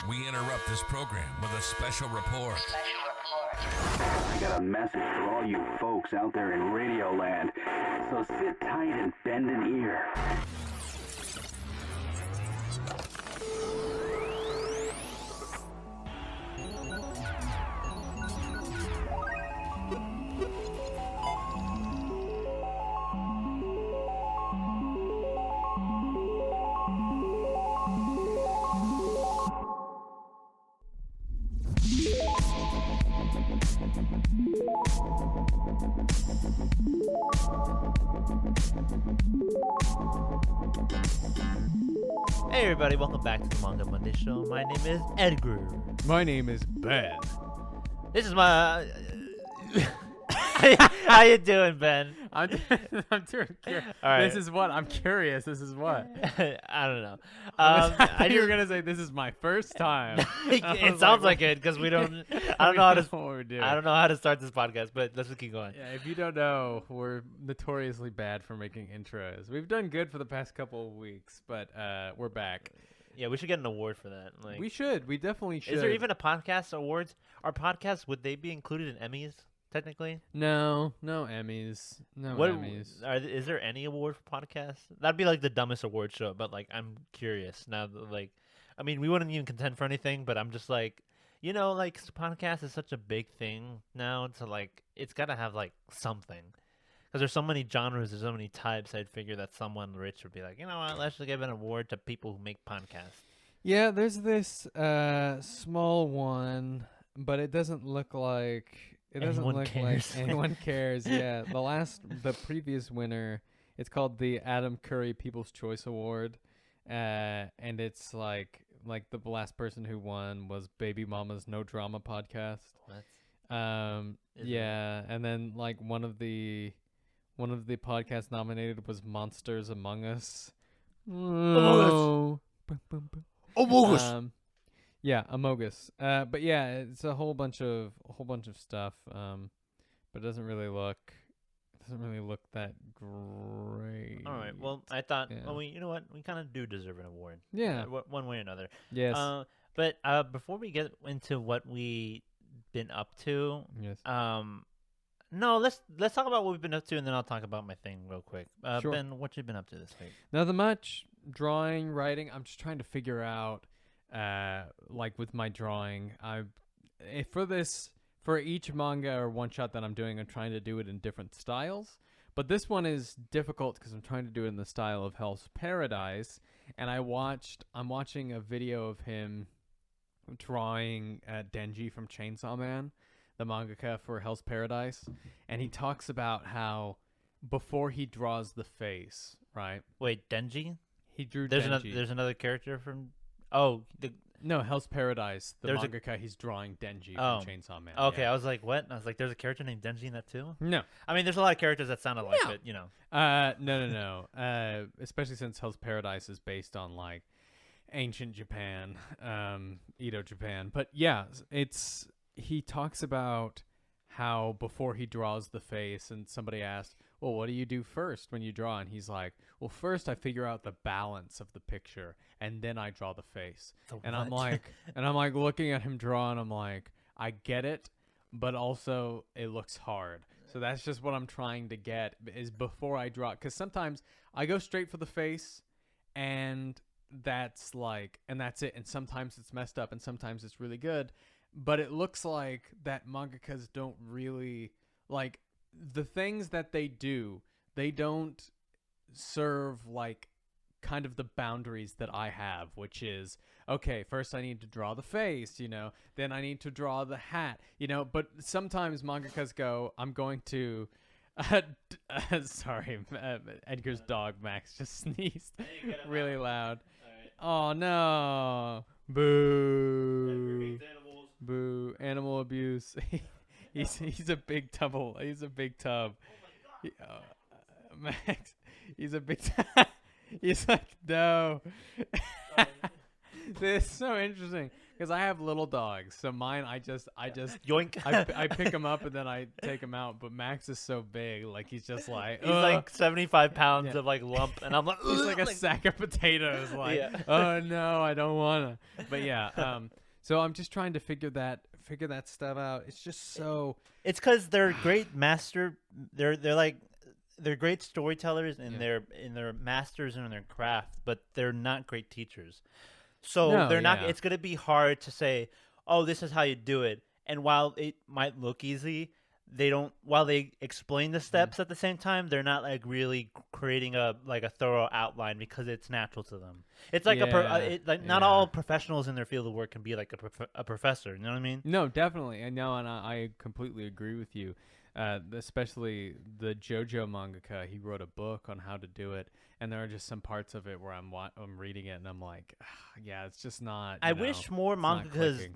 We interrupt this program with a special report. I got a message for all you folks out there in Radio Land. So sit tight and bend an ear. Hey everybody, welcome back to the Manga Monday Show. My name is Edgar. My name is Ben. This is my... How you doing, Ben? I'm doing curious. All right. This is what? I'm curious. This is what? I don't know. I thought you were going to say this is my first time. It sounds like it because we don't... I don't know how to... what we're doing. I don't know how to start this podcast, but let's just keep going. Yeah, if you don't know, we're notoriously bad for making intros. We've done good for the past couple of weeks, but we're back. Yeah, we should get an award for that. Like, We should. We definitely should. is there even a podcast awards? Our podcasts, would they be included in Emmys, technically? No Emmys. No What Emmys. is there any award for podcasts? That'd be like the dumbest award show, but like I'm curious now. Like, I mean, we wouldn't even contend for anything, but I'm just like, you know, like podcast is such a big thing now. So like, it's got to have like something, because there's so many genres, there's so many types. I'd figure that someone rich would be like, you know what, let's just give an award to people who make podcasts. Yeah, there's this small one, but it doesn't look like Anyone cares. anyone cares. Yeah, the previous winner, it's called the Adam Curry People's Choice Award, and it's like the last person who won was Baby Mama's No Drama podcast. What? Yeah, and then like one of the podcasts nominated was Monsters Among Us. Among Yeah, Among Us. But yeah, it's a whole bunch of stuff. But it doesn't really look that great. All right. Well, I thought, Yeah. well, you know what? We kind of do deserve an award. Yeah. One way or another. Yes. But before we get into what we been up to, Yes. no, let's talk about what we've been up to, and then I'll talk about my thing real quick. Sure. Ben, what you been up to this week? Nothing much. Drawing, writing. I'm just trying to figure out, like with my drawing, for each manga or one shot that I'm doing, I'm trying to do it in different styles. But this one is difficult because I'm trying to do it in the style of Hell's Paradise, and I'm watching a video of him drawing Denji from Chainsaw Man, the mangaka for Hell's Paradise, and he talks about how before he draws the face, right? Wait, Denji? He drew There's Denji. there's another character from. No, Hell's Paradise. The There's a- mangaka, he's drawing Denji Oh. from Chainsaw Man. Okay, yeah. I was like, what? I was like, there's a character named Denji in that too. No. I mean, there's a lot of characters that sounded like Yeah. it, you know. No. Especially since Hell's Paradise is based on like ancient Japan, Edo Japan. But yeah, he talks about how before he draws the face, and somebody asked, well, what do you do first when you draw? And he's like, well, first I figure out the balance of the picture, and then I draw the face. And I'm like looking at him draw, and I'm like, I get it, but also it looks hard. So that's just what I'm trying to get, is before I draw. Because sometimes I go straight for the face, and that's it. And sometimes it's messed up, and sometimes it's really good. But it looks like that mangakas don't really, like, the things that they do, they don't serve like kind of the boundaries that I have, which is, okay, first I need to draw the face, then I need to draw the hat, but sometimes mangakas go, I'm going to sorry, Edgar's dog Max just sneezed really loud. Oh no, boo, boo, animal abuse. He's a big tub. He's a big tub. Max, he's a big tub. He's like, no. This is so interesting because I have little dogs. So mine, I just Yoink. I pick him up and then I take him out. But Max is so big, like he's just like He's like 75 pounds Yeah. of like lump, and I'm like, he's like a sack of potatoes. Like, Yeah. oh no, I don't wanna. But yeah, so I'm just trying to figure that stuff out. It's just so. It's because they're great master. They're great storytellers and they're masters in their craft, but they're not great teachers. So No, they're not. yeah. It's gonna be hard to say, oh, this is how you do it. And while it might look easy, they don't. While they explain the steps at the same time, they're not like really creating a thorough outline because it's natural to them. It's like not all professionals in their field of work can be like a professor. You know what I mean? No, definitely. I know, and I completely agree with you. Especially the JoJo mangaka, he wrote a book on how to do it, and there are just some parts of it where I'm reading it and I'm like, yeah, it's just not. I wish more mangakas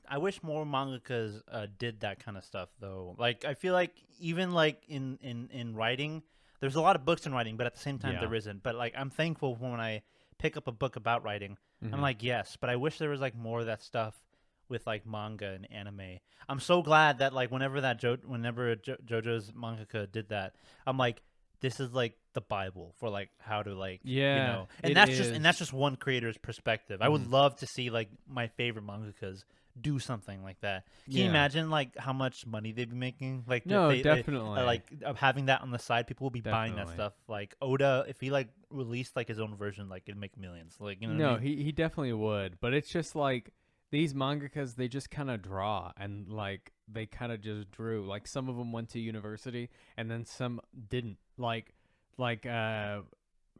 did that kind of stuff though. Like I feel like even like in writing, there's a lot of books in writing, but at the same time there isn't. But like I'm thankful when I pick up a book about writing. I'm like, yes, but I wish there was like more of that stuff with like manga and anime. I'm so glad that like whenever JoJo's mangaka did that, I'm like, this is like the Bible for like how to like and that's just one creator's perspective. I would love to see like my favorite mangakas do something like that. Can you imagine like how much money they'd be making? Like definitely. like of having that on the side, people will be buying that stuff. Like Oda, if he like released like his own version, like it'd make millions. Like you know. No, what I mean? he definitely would, but it's just like. These mangakas, they just kind of draw, and like they kind of just drew. Like some of them went to university, and then some didn't. Like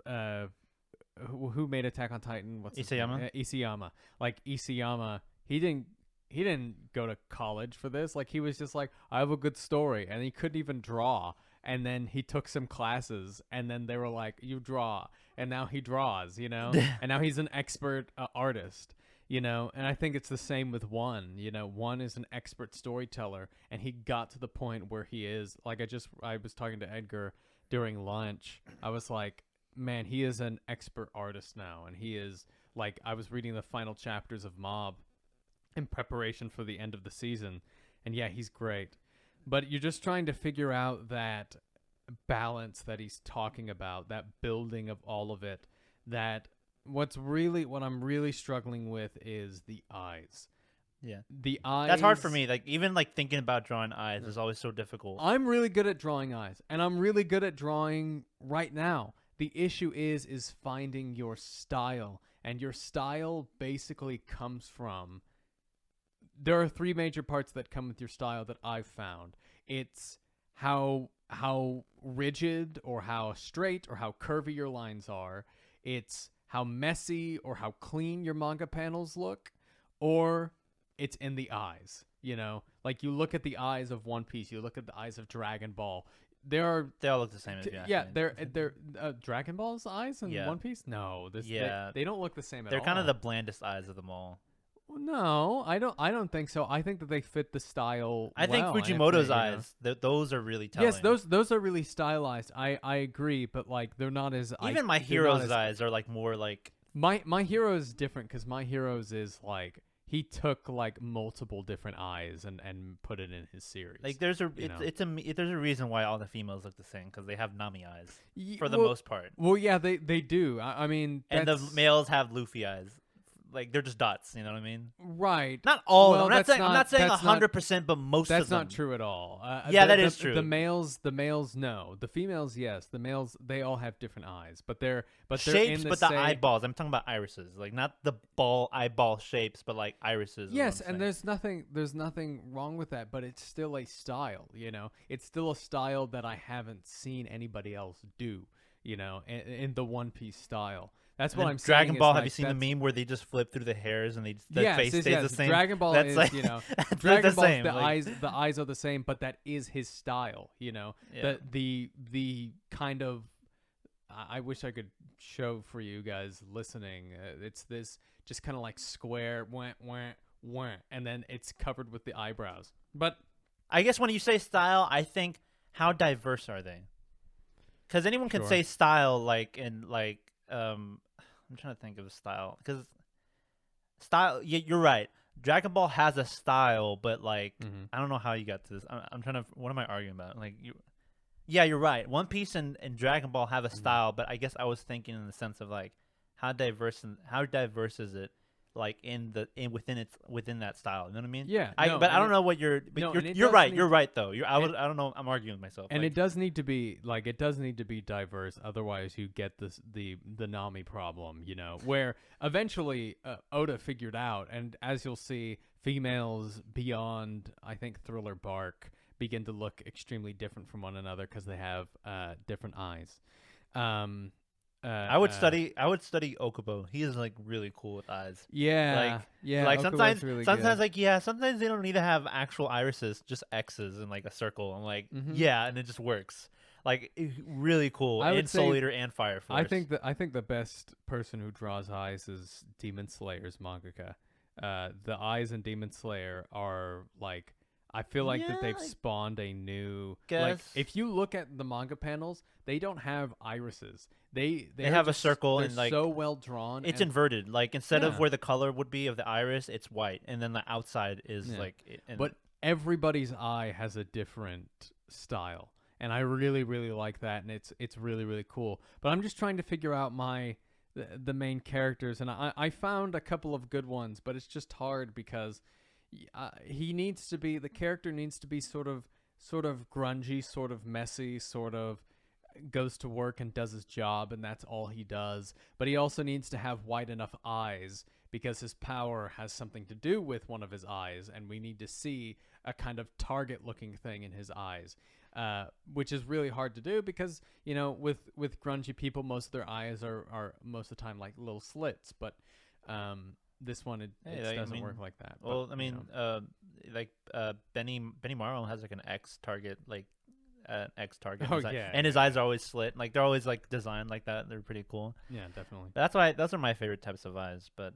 who made Attack on Titan? What's his name? Isayama. Like Isayama, he didn't go to college for this. Like he was just like, I have a good story, and he couldn't even draw. And then he took some classes, and then they were like, you draw, and now he draws, and now he's an expert artist. And I think it's the same with One. One is an expert storyteller, and he got to the point where he is like I was talking to Edgar during lunch. I was like, man, he is an expert artist now, and he is like I was reading the final chapters of Mob in preparation for the end of the season, and yeah, he's great. But you're just trying to figure out that balance that he's talking about, that building of all of it, that what I'm really struggling with is the eyes. Yeah. The eyes. That's hard for me. Like even like thinking about drawing eyes is always so difficult. I'm really good at drawing eyes, and I'm really good at drawing right now. The issue is finding your style, and your style basically comes from. There are three major parts that come with your style that I've found. It's how rigid or how straight or how curvy your lines are. It's how messy or how clean your manga panels look, or it's in the eyes, Like you look at the eyes of One Piece, you look at the eyes of Dragon Ball. They all look the same. They're Dragon Ball's eyes in One Piece. No, they don't look the same at all. They're kind of the blandest eyes of them all. No, I don't think so. I think that they fit the style. I think Fujimoto's eyes, those are really telling. Yes, those are really stylized. I agree, but like they're not as. Even my hero's eyes are like more like. My hero is different because my hero's is like he took like multiple different eyes and put it in his series. Like there's a reason why all the females look the same because they have Nami eyes for the most part. Well, yeah, they do. I mean, and the males have Luffy eyes. Like they're just dots, you know what I mean? Right. Not all. Well, I'm not saying 100%, but most of them. That's not true at all. That is true. The males, no. The females, yes. The males, they all have different eyes, but they're shapes, in the but same... the eyeballs. I'm talking about irises, like not the eyeball shapes, but like irises. Yes, and there's nothing wrong with that, but it's still a style. It's still a style that I haven't seen anybody else do. In the One Piece style. That's what I'm saying. Dragon Ball, have you seen the meme where they just flip through the hairs and the face stays the same? Dragon Ball that's is, like, Dragon Ball, same. the eyes are the same, but that is his style, The kind of, I wish I could show for you guys listening. It's this just kind of like square, and then it's covered with the eyebrows. But I guess when you say style, I think, how diverse are they? Because anyone can say style, like, in like, I'm trying to think of a style because style. Yeah, you're right. Dragon Ball has a style, but like Mhm. I don't know how you got to this. I'm trying to. What am I arguing about? Like you. Yeah, you're right. One Piece and Dragon Ball have a style, but I guess I was thinking in the sense of like how diverse is it, like within that style. You know what I mean? Yeah, I no, but I and don't know what you're. But no, you're and it you're does right. need You're to- right though. and- I don't know. I'm arguing with myself. And like, it does need to be diverse, otherwise you get the Nami problem, you know, where eventually Oda figured out, and as you'll see, females beyond I think Thriller Bark begin to look extremely different from one another because they have different eyes. I would study Okubo. He is like really cool with eyes. Yeah, Like Okubo's sometimes really sometimes good. sometimes they don't need to have actual irises, just X's and like a circle. I'm like, Mhm. yeah, and it just works. Like really cool. I would And say- Soul Eater and Fire Force. I think the best person who draws eyes is Demon Slayer's mangaka. The eyes in Demon Slayer are like, I feel like that they've Yeah, I spawned a new like. guess. If you look at the manga panels, they don't have irises. They have a just- circle they're and, like, so well drawn. it's and, inverted. Like instead of Yeah. where the color would be of the iris, it's white, and then the outside is Yeah. like. And but everybody's eye has a different style, and I really like that, and it's really cool. But I'm just trying to figure out the main characters, and I found a couple of good ones, but it's just hard because the character needs to be sort of grungy, sort of messy, sort of goes to work and does his job, and that's all he does. But he also needs to have wide enough eyes because his power has something to do with one of his eyes, and we need to see a kind of target-looking thing in his eyes, which is really hard to do because, you know, with grungy people, most of their eyes are most of the time like little slits, but this one it doesn't work like that. Well, but, I mean, you know. Benny Morrow has like an X target, like an X target. Oh, in his eye. yeah, And his eyes are always slit. Like they're always like designed like that. They're pretty cool. Yeah, definitely. That's why those are my favorite types of eyes. But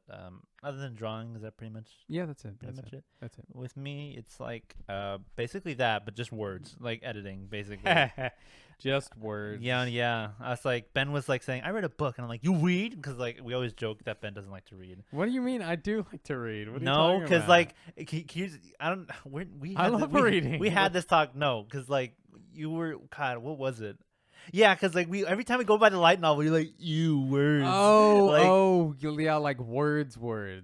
other than drawing, is that pretty much Yeah, that's it. pretty That's much it. it? That's it. With me, it's like basically that, but just words, like editing, basically. Just words. Yeah. I was like, Ben was like saying, I read a book, and I'm like, you read? Because like we always joke that Ben doesn't like to read. What do you mean? I do like to read. What are you No, talking because about? like I don't. We I had love we, reading. We had this talk. No, because like you were God. What was it? Yeah, because like we every time we go by the light novel, you're like words. Yeah, like words.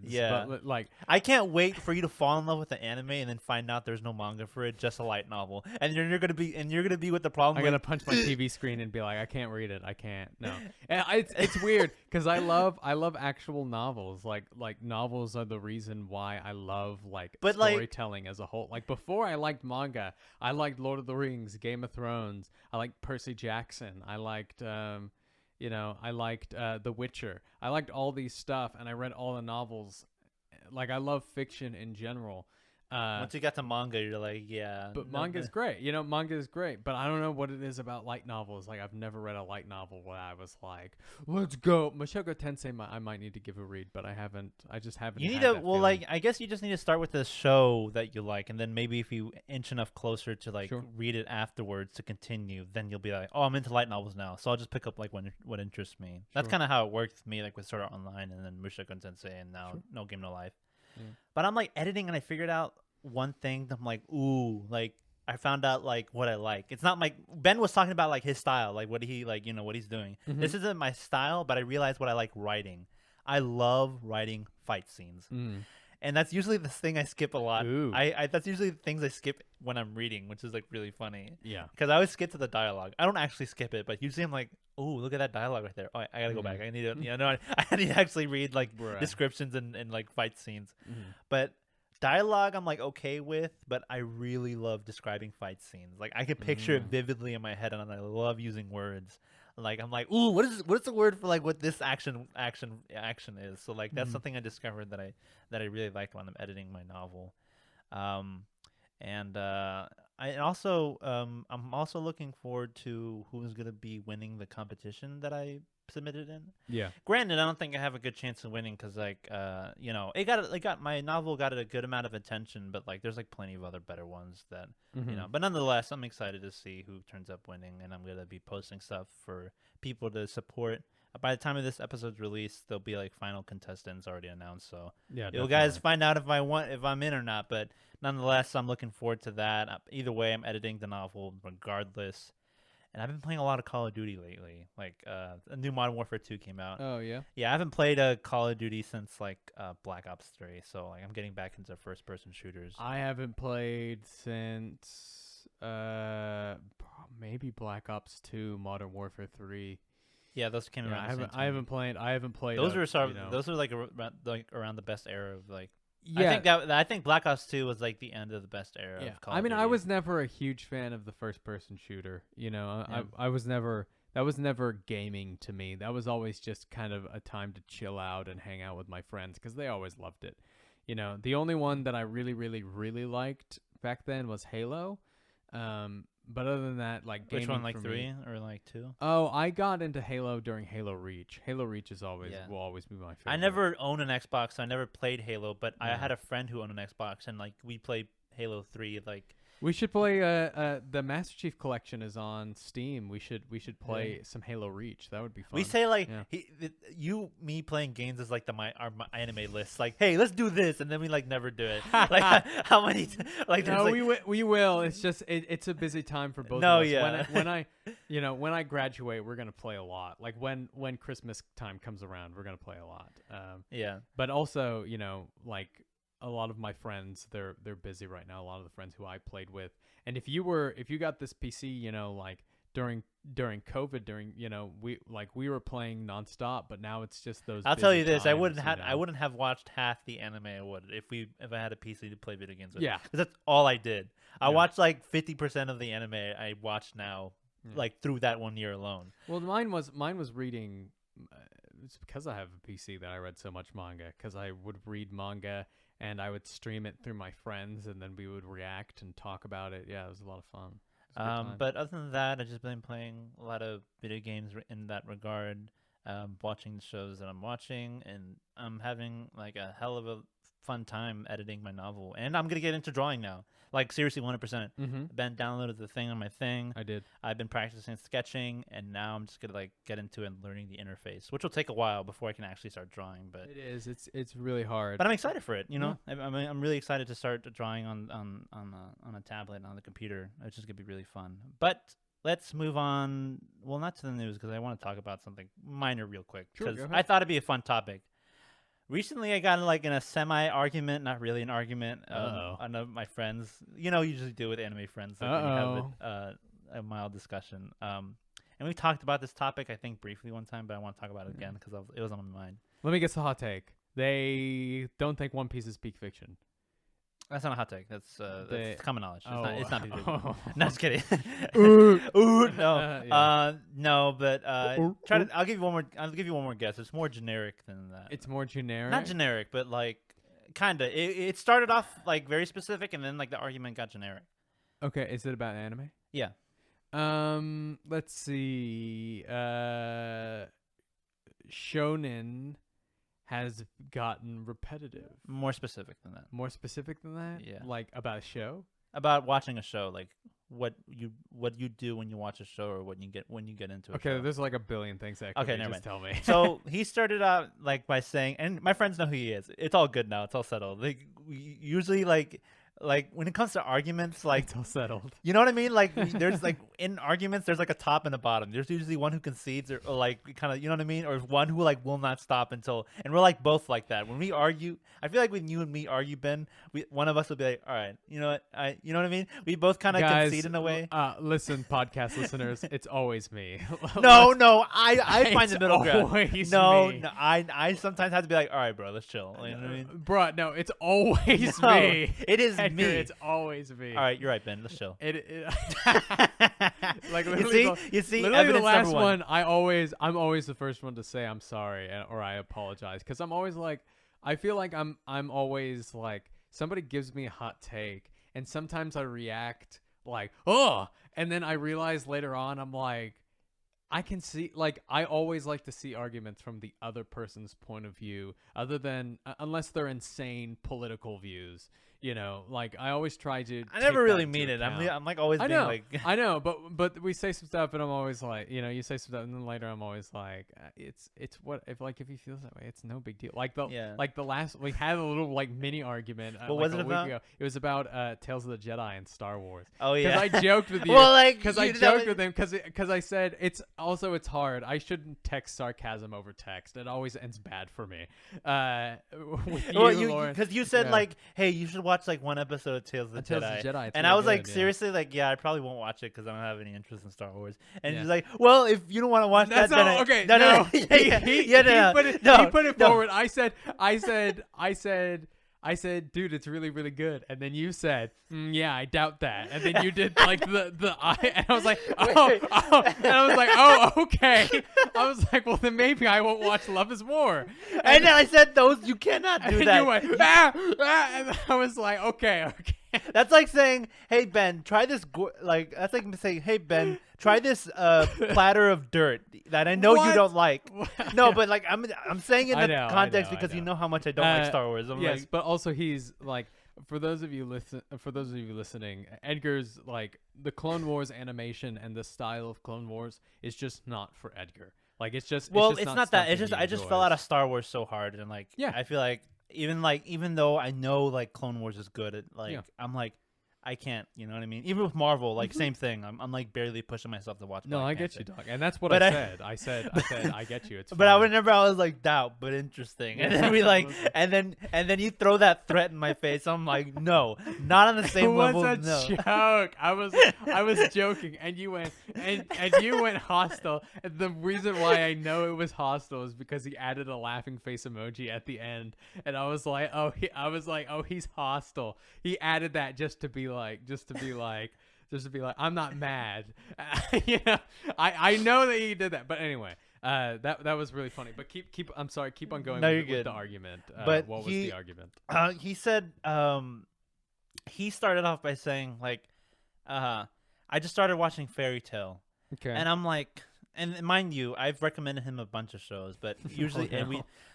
Yeah. But like, I can't wait for you to fall in love with the anime and then find out there's no manga for it, just a light novel, and you're gonna be with the problem. I'm gonna punch my TV screen and be like, I can't read it. I can't. No. And it's weird because I love actual novels. Like novels are the reason why I love But, like- storytelling as a whole. Like before I liked manga, I liked Lord of the Rings, Game of Thrones. I liked Percy Jackson. I liked The Witcher. I liked all these stuff, and I read all the novels. Like I love fiction in general. Once you got to manga, you're like, yeah. But no, manga is great. You know, manga is great. But I don't know what it is about light novels. Like, I've never read a light novel where I was like, let's go. Mushoku Tensei, I might need to give a read, but I haven't. I just haven't. You need had to, that well, feeling. like, I guess you just need to start with a show that you like, and then maybe if you inch enough closer to, like, Sure. read it afterwards to continue, then you'll be like, oh, I'm into light novels now, so I'll just pick up, like, what interests me. That's Sure. kind of how it worked with me, like, with Sword Art Online, and then Mushoku Tensei, and now Sure. No Game No Life. Yeah. But I'm, like, editing, and I figured out one thing that I'm like, ooh, like, I found out, like, what I like. It's not like, Ben was talking about, like, his style, like, what he, like, you know, what he's doing. Mhm. This isn't my style, but I realized what I like writing. I love writing fight scenes. Mm. And that's usually the thing I skip a lot. Ooh. I that's usually the things I skip when I'm reading, which is like really funny. Yeah. Because I always skip to the dialogue. I don't actually skip it, but usually I'm like, oh, look at that dialogue right there. Oh, I gotta go back. I need to, you know, I need to actually read like Bruh. descriptions and like fight scenes. Mhm. But dialogue I'm like okay with, but I really love describing fight scenes. Like I can picture it vividly in my head, and I love using words. Like I'm like, ooh, what's the word for like what this action is? So like that's something I discovered that I really like when I'm editing my novel. I'm also looking forward to who's gonna be winning the competition that I submitted in. Yeah. Granted, I don't think I have a good chance of winning because, like, you know, my novel got a good amount of attention, but like, there's like plenty of other better ones that you know. But nonetheless, I'm excited to see who turns up winning, and I'm gonna be posting stuff for people to support by the time of this episode's released, there'll be like final contestants already announced. So Yeah, you'll guys find out if I'm in or not. But nonetheless, I'm looking forward to that. Either way, I'm editing the novel regardless. And I've been playing a lot of Call of Duty lately. Like a new Modern Warfare 2 came out. Oh yeah. Yeah, I haven't played a Call of Duty since like Black Ops 3. So like I'm getting back into first-person shooters. I haven't played since maybe Black Ops 2, Modern Warfare 3. Yeah, those came around. I haven't played. Those are those are like around the best era of like. Yeah. I think Black Ops 2 was like the end of the best era. Yeah. Of Call of I Duty. was never a huge fan of the first-person shooter. You know, Yeah. I was never. That was never gaming to me. That was always just kind of a time to chill out and hang out with my friends because they always loved it. You know, the only one that I really, really, really liked back then was Halo. But other than that, like gaming Which one, like for 3 me, or like 2? Oh, I got into Halo during Halo Reach. Halo Reach is will always be my favorite. I never owned an Xbox, so I never played Halo. But I Yeah. had a friend who owned an Xbox, and like we played Halo 3. Like We should play. The Master Chief Collection is on Steam. We should play some Halo Reach. That would be fun. we say, like Yeah. me playing games is like my anime list. Like, hey, let's do this, and then we like never do it. Like how many? Like No, there's, like, we will. It's just it's a busy time for both No, of us. yeah. When I graduate, we're gonna play a lot. Like when Christmas time comes around, we're gonna play a lot. yeah. But also, like a lot of my friends, they're busy right now. A lot of the friends who I played with, and if you got this PC, like during COVID, we were playing nonstop, but now it's just those. I'll tell busy you this: I times, wouldn't have watched half the anime I would if I had a PC to play video games with. Yeah. 'Cause that's all I did. I Yeah. watched like 50% of the anime I watch now, like through that 1 year alone. Well, mine was reading. It's because I have a PC that I read so much manga. Because I would read manga and I would stream it through my friends, and then we would react and talk about it. Yeah, it was a lot of fun. It was a good time. But other than that, I've just been playing a lot of video games in that regard, watching the shows that I'm watching, and I'm having like a hell of a fun time editing my novel. And I'm gonna get into drawing now, like seriously, 100%. Ben downloaded the thing on my thing. I did. I've been practicing sketching, and now I'm just gonna like get into it and learning the interface, which will take a while before I can actually start drawing. But It is. It's really hard. but I'm excited for it. I'm really excited to start drawing on a tablet on the computer. It's just gonna be really fun. But let's move on. Well, not to the news because I want to talk about something minor real quick Sure, because go ahead. I thought it'd be a fun topic. Recently, I got like in a semi-argument, not really an argument. One of my friends, usually do with anime friends, like when you have a mild discussion. And we talked about this topic, I think, briefly one time, but I want to talk about it again because it was on my mind. Let me guess the hot take. They don't think One Piece is peak fiction. That's not a hot take. That's common knowledge. It's not big. Oh. No, just kidding. Ooh. No. Yeah. No, but I'll give you one more guess. It's more generic than that. It's more generic. Not generic, but like kind of. It started off like very specific, and then like the argument got generic. Okay, is it about anime? Yeah. Let's see. Shonen has gotten repetitive. More specific than that. More specific than that? Yeah. Like about a show? About watching a show, like what you do when you watch a show, or when you get into a show. Okay, there's like a billion things that Okay, could never just tell me. So he started out like by saying, and my friends know who he is. It's all good now. It's all settled. Like we usually like when it comes to arguments, like it's all settled. you know what I mean? Like there's like in arguments, there's like a top and a bottom. There's usually one who concedes or like kind of, you know what I mean? Or one who like will not stop until, and we're like both like that. When we argue, I feel like when you and me argue, Ben, one of us will be like, all right, you know what? You know what I mean? We both kind of concede in a way. Listen, podcast listeners, it's always me. No, I find the middle ground. Always No, me. I sometimes have to be like, all right, bro, let's chill. You know what I mean? Bruh, no, it's always No, me. it is Edgar, me. It's always me. All right, you're right, Ben. Let's chill. Like you see, literally evidence the last number one. I'm always the first one to say I'm sorry or I apologize, because I'm always like, I feel like I'm always like, somebody gives me a hot take and sometimes I react like, oh, and then I realize later on I'm like, I can see, like, I always like to see arguments from the other person's point of view, other than unless they're insane political views. You know, like I always try to. I never really mean it. I'm like always being like. I know, but we say some stuff, and I'm always like, you know, you say some stuff, and then later I'm always like, it's what if he feels that way, it's no big deal. Like the last we had a little like mini argument. What was it about? Ago. It was about Tales of the Jedi and Star Wars. Oh yeah. Because I joked with you. Well, like because I joked with him because I said it's hard. I shouldn't text sarcasm over text. It always ends bad for me. With Lauren. Because you said like, hey, you should watch like one episode of Tales of the Jedi. And I was like, seriously, like, yeah, I probably won't watch it because I don't have any interest in Star Wars. And he's like, well, if you don't want to watch that, then okay. No. He put it forward. I said, dude, it's really, really good. And then you said, yeah, I doubt that. And then you did like the eye, and I was like, oh, and I was like, oh, okay. I was like, well, then maybe I won't watch Love Is War. And then I said, you cannot do that. You went, and I was like, okay. That's like saying, hey Ben, try this. That's like saying, hey Ben, try this platter of dirt that I know you don't like. No, but like I'm saying in the context because you know how much I don't like Star Wars. Yes, but also he's like, for those of you listening, Edgar's like the Clone Wars animation and the style of Clone Wars is just not for Edgar. Like it's not that. It's just I just fell out of Star Wars so hard, and like I feel like. Even though I know like Clone Wars is good, I'm like I can't, you know what I mean? Even with Marvel, like same thing. I'm like barely pushing myself to watch. No, I get you, dog, and that's what I said. I said I get you. It's but I remember I was like doubt, but interesting, and then we like, and then you throw that threat in my face. I'm like, no, not on the same level. It was a joke. I was joking, and you went hostile. And the reason why I know it was hostile is because he added a laughing face emoji at the end, and I was like, oh, he's hostile. He added that just to be like, I'm not mad. You know, I know that he did that, but anyway, that was really funny. But keep I'm sorry, keep on going. No, you're with good. The argument. But what was the argument? He said, he started off by saying like, I just started watching Fairy Tail. Okay. And I'm like, and mind you, I've recommended him a bunch of shows, but usually,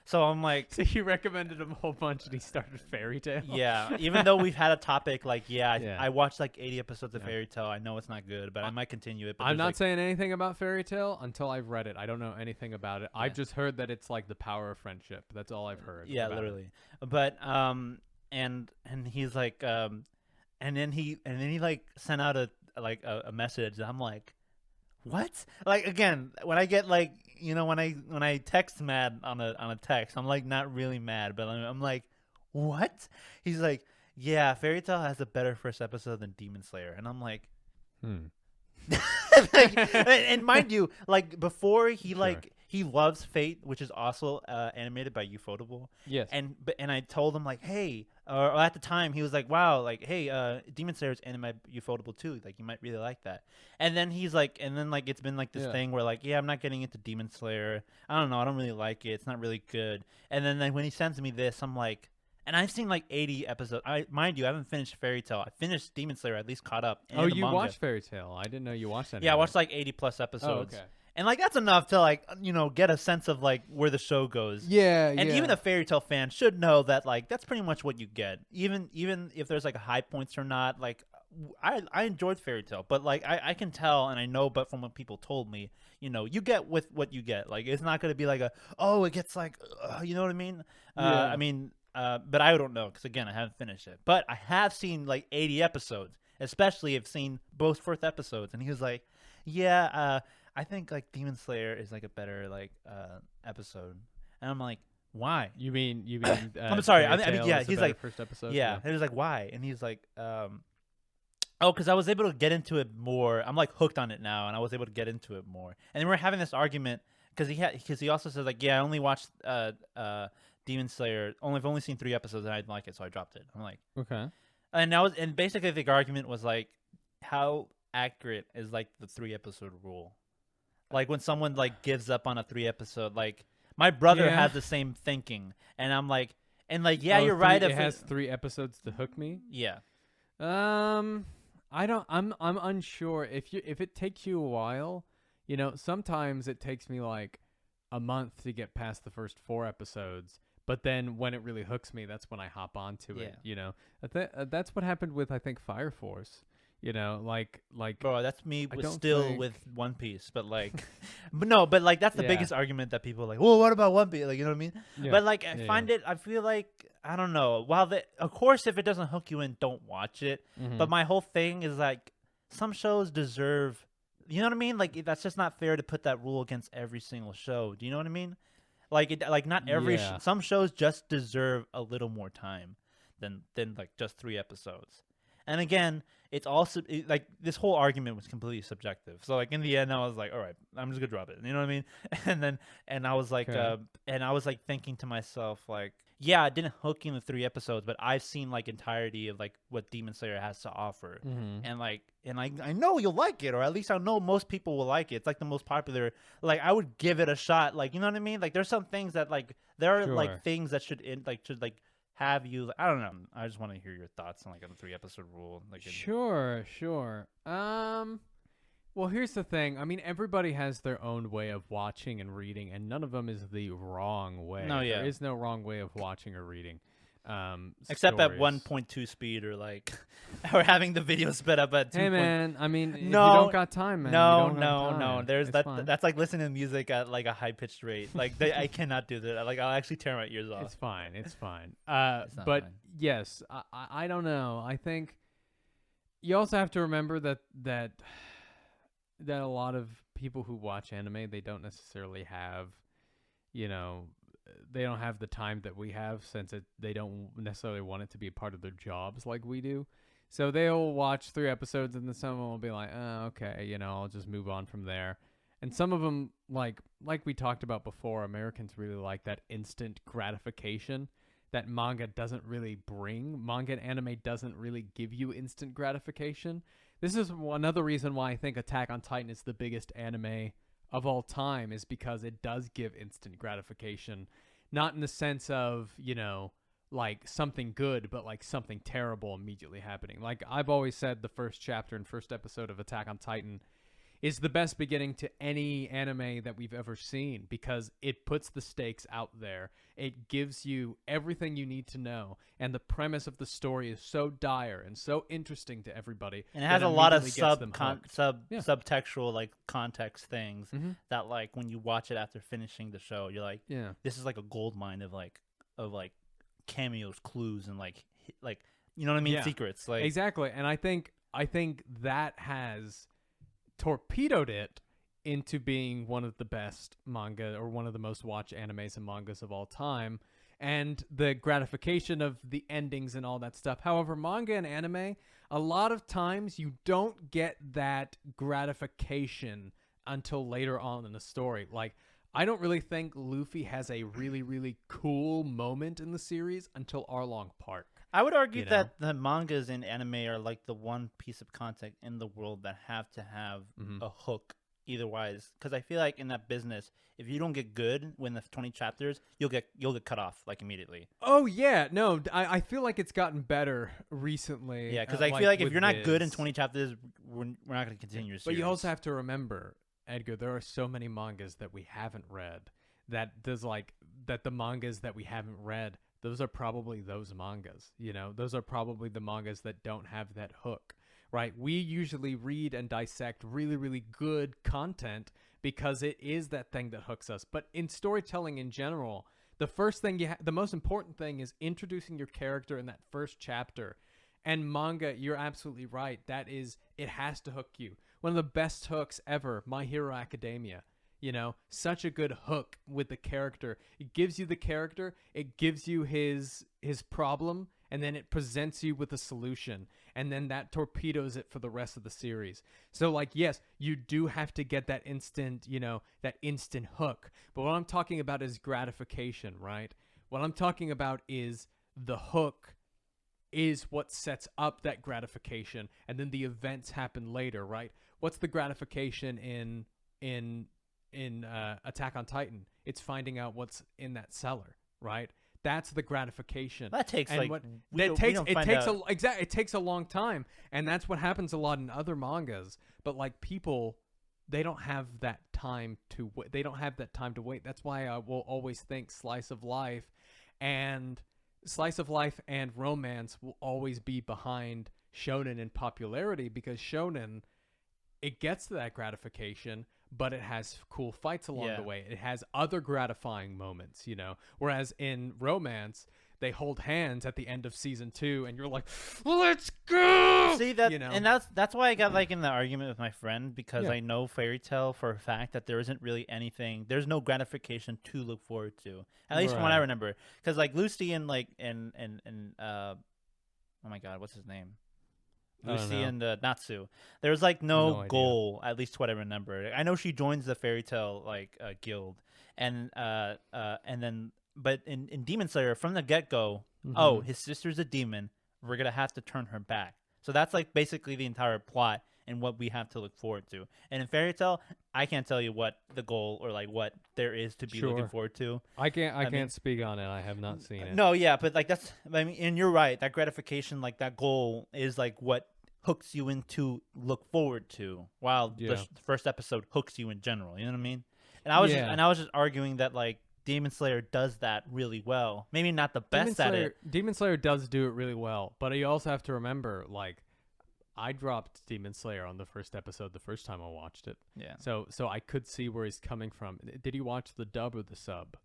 so I'm like, so you recommended him a whole bunch, and he started Fairy Tail. Yeah, even though we've had a topic like, I watched like 80 episodes of Fairy Tail. I know it's not good, but I might continue it. But I'm not saying anything about Fairy Tail until I've read it. I don't know anything about it. I've just heard that it's like the power of friendship. That's all I've heard. Yeah, literally. But and he's like, and then he like sent out a message. And I'm like, what? Like, again, when I get like, you know, when I text mad on a text, I'm like not really mad, but I'm like, what? He's like, yeah, Fairy Tail has a better first episode than Demon Slayer, and I'm like, like, and mind you, like before he he loves Fate, which is also animated by Ufotable. Yes. And I told him like, hey, or at the time he was like, wow, like, hey, Demon Slayer's animated by Ufotable too. Like you might really like that. And then he's like, and then like it's been like this thing where like, yeah, I'm not getting into Demon Slayer. I don't know, I don't really like it. It's not really good. And then like, when he sends me this, I'm like, and I've seen like 80 episodes. Mind you, I haven't finished Fairy Tail. I finished Demon Slayer, at least caught up. Oh, you watched Fairy Tail? I didn't know you watched that. Yeah, I watched like 80 plus episodes. Oh, okay. And like that's enough to like, you know, get a sense of like where the show goes. Yeah, and even a Fairy Tail fan should know that like that's pretty much what you get. Even if there's like high points or not, like I enjoyed Fairy Tail, but like I can tell and I know, but from what people told me, you know, you get with what you get. Like it's not gonna be like it gets like, you know what I mean? I mean, but I don't know because again I haven't finished it, but I have seen like 80 episodes. Especially I've seen both first episodes, and he was like, yeah. I think like Demon Slayer is like a better like episode, and I'm like, why? You mean? I'm sorry. I mean, yeah. He's like, first episode. Yeah. He was like, why? And he's like, because I was able to get into it more. I'm like hooked on it now, and I was able to get into it more. And then we're having this argument because he also says like, yeah, I only watched Demon Slayer. I've only seen 3 episodes, and I didn't like it, so I dropped it. I'm like, okay. And basically the argument was like, how accurate is like the 3-episode rule? Like when someone like gives up on a 3-episode, like my brother has the same thinking, and I'm like, and like, yeah, you're right. It has 3 episodes to hook me. Yeah. I don't. I'm unsure if it takes you a while. You know, sometimes it takes me like a month to get past the first 4 episodes, but then when it really hooks me, that's when I hop onto it. You know, that's what happened with, I think, Fire Force. You know, like bro, that's me I with don't still think- with One Piece, but like, but no, but like that's the Yeah. biggest argument that people are like, well, what about One Piece? Like, you know what I mean? Yeah. But like, I Yeah, find it, I feel like, I don't know. While of course, if it doesn't hook you in, don't watch it. Mhm. But my whole thing is like, some shows deserve, you know what I mean? Like, that's just not fair to put that rule against every single show. Do you know what I mean? Like not every Yeah. some shows just deserve a little more time than like just 3 episodes. And again, it's also like this whole argument was completely subjective. So like in the end, I was like, all right, I'm just gonna drop it. You know what I mean? And I was like, Okay. thinking to myself, like, yeah, it didn't hook in the 3 episodes, but I've seen like entirety of like what Demon Slayer has to offer, and I know you'll like it, or at least I know most people will like it. It's like the most popular. Like I would give it a shot. Like, you know what I mean? Like there's some things that like there are Sure. like things that should have you. I don't know. I just want to hear your thoughts on like a 3 episode rule. Like Sure. Well, here's the thing. I mean, everybody has their own way of watching and reading, and none of them is the wrong way. No, yeah. There is no wrong way of watching or reading. Except at stories. 1.2 speed, or like, or having the video sped up at 2. Hey, man. I mean, if you No, don't got time, man. you No, don't got no. time. There's It's that. fine. That's like listening to music at like a high pitched rate. Like I cannot do that. Like I'll actually tear my ears off. It's fine. It's fine. It's not But fine. yes, I don't know. I think you also have to remember that a lot of people who watch anime, they don't necessarily have, you know, they don't have the time that we have, since they don't necessarily want it to be a part of their jobs like we do. So they'll watch 3 episodes and then someone will be like, oh, okay, you know, I'll just move on from there. And some of them, like we talked about before, Americans really like that instant gratification that manga doesn't really bring. Manga and anime doesn't really give you instant gratification. This is another reason why I think Attack on Titan is the biggest anime of all time, is because it does give instant gratification. Not in the sense of, you know, like something good, but like something terrible immediately happening. Like I've always said, the first chapter and first episode of Attack on Titan is the best beginning to any anime that we've ever seen, because it puts the stakes out there. It gives you everything you need to know, and the premise of the story is so dire and so interesting to everybody. And it has that a lot of immediately gets them hooked. Yeah. subtextual like context things Mhm. that like when you watch it after finishing the show, you're like, Yeah. this is like a gold mine of cameos, clues, and like you know what I mean, Yeah. secrets. Like Exactly. And I think that has torpedoed it into being one of the best manga, or one of the most watched animes and mangas of all time, and the gratification of the endings and all that stuff. However, manga and anime, a lot of times you don't get that gratification until later on in the story. Like, I don't really think Luffy has a really, really cool moment in the series until Arlong Park. I would argue you know? that the mangas and anime are like the one piece of content in the world that have to have a hook either wise, because I feel like in that business, if you don't get good within the 20 chapters, you'll get cut off like immediately. Oh yeah, no, I feel like it's gotten better recently. Yeah, because I feel like if with you're not good in Viz. 20 chapters, we're not going to continue your series. But you also have to remember, Edgar, there are so many mangas that we haven't read, that the mangas that we haven't read, those are probably those mangas. You know, those are probably the mangas that don't have that hook, right? We usually read and dissect really, really good content because it is that thing that hooks us. But in storytelling in general, the first thing the most important thing is introducing your character in that first chapter. And manga, you're absolutely right. It has to hook you. One of the best hooks ever, My Hero Academia. You know, such a good hook with the character. It gives you the character, it gives you his problem, and then it presents you with a solution. And then that torpedoes it for the rest of the series. So, like, yes, you do have to get that instant hook. But what I'm talking about is gratification, right? What I'm talking about is the hook is what sets up that gratification, and then the events happen later, right? What's the gratification in Attack on Titan? It's finding out what's in that cellar, right? That's the gratification. That takes and like it takes a long time, and that's what happens a lot in other mangas. But like people they don't have that time to they don't have that time to wait. That's why I will always think slice of life and romance will always be behind shonen in popularity, because shonen, it gets to that gratification, but it has cool fights along the way. It has other gratifying moments, you know. Whereas in romance, they hold hands at the end of season 2, and you're like, "Let's go!" See that, you know? and that's why I got like in the argument with my friend, because I know Fairy Tail for a fact that there isn't really anything. There's no gratification to look forward to, at least from what I remember. Because like Lucy and like and oh my God, what's his name? Lucy and Natsu. There's like no goal, at least what I remember. I know she joins the Fairy Tail like guild, and then. But in Demon Slayer, from the get-go, oh, his sister's a demon. We're going to have to turn her back. So that's like basically the entire plot and what we have to look forward to. And in Fairy Tail, I can't tell you what the goal or like what there is to be looking forward to. I can't speak on it. I have not seen it. No, yeah, but like that's, I mean, and you're right. That gratification, like that goal is like what hooks you into look forward to, while the first episode hooks you in general. You know what I mean? And I was just arguing that like, Demon Slayer does that really well. Maybe not the best at it. Demon Slayer does do it really well, but you also have to remember, like, I dropped Demon Slayer on the first episode the first time I watched it. Yeah. So I could see where he's coming from. Did he watch the dub or the sub?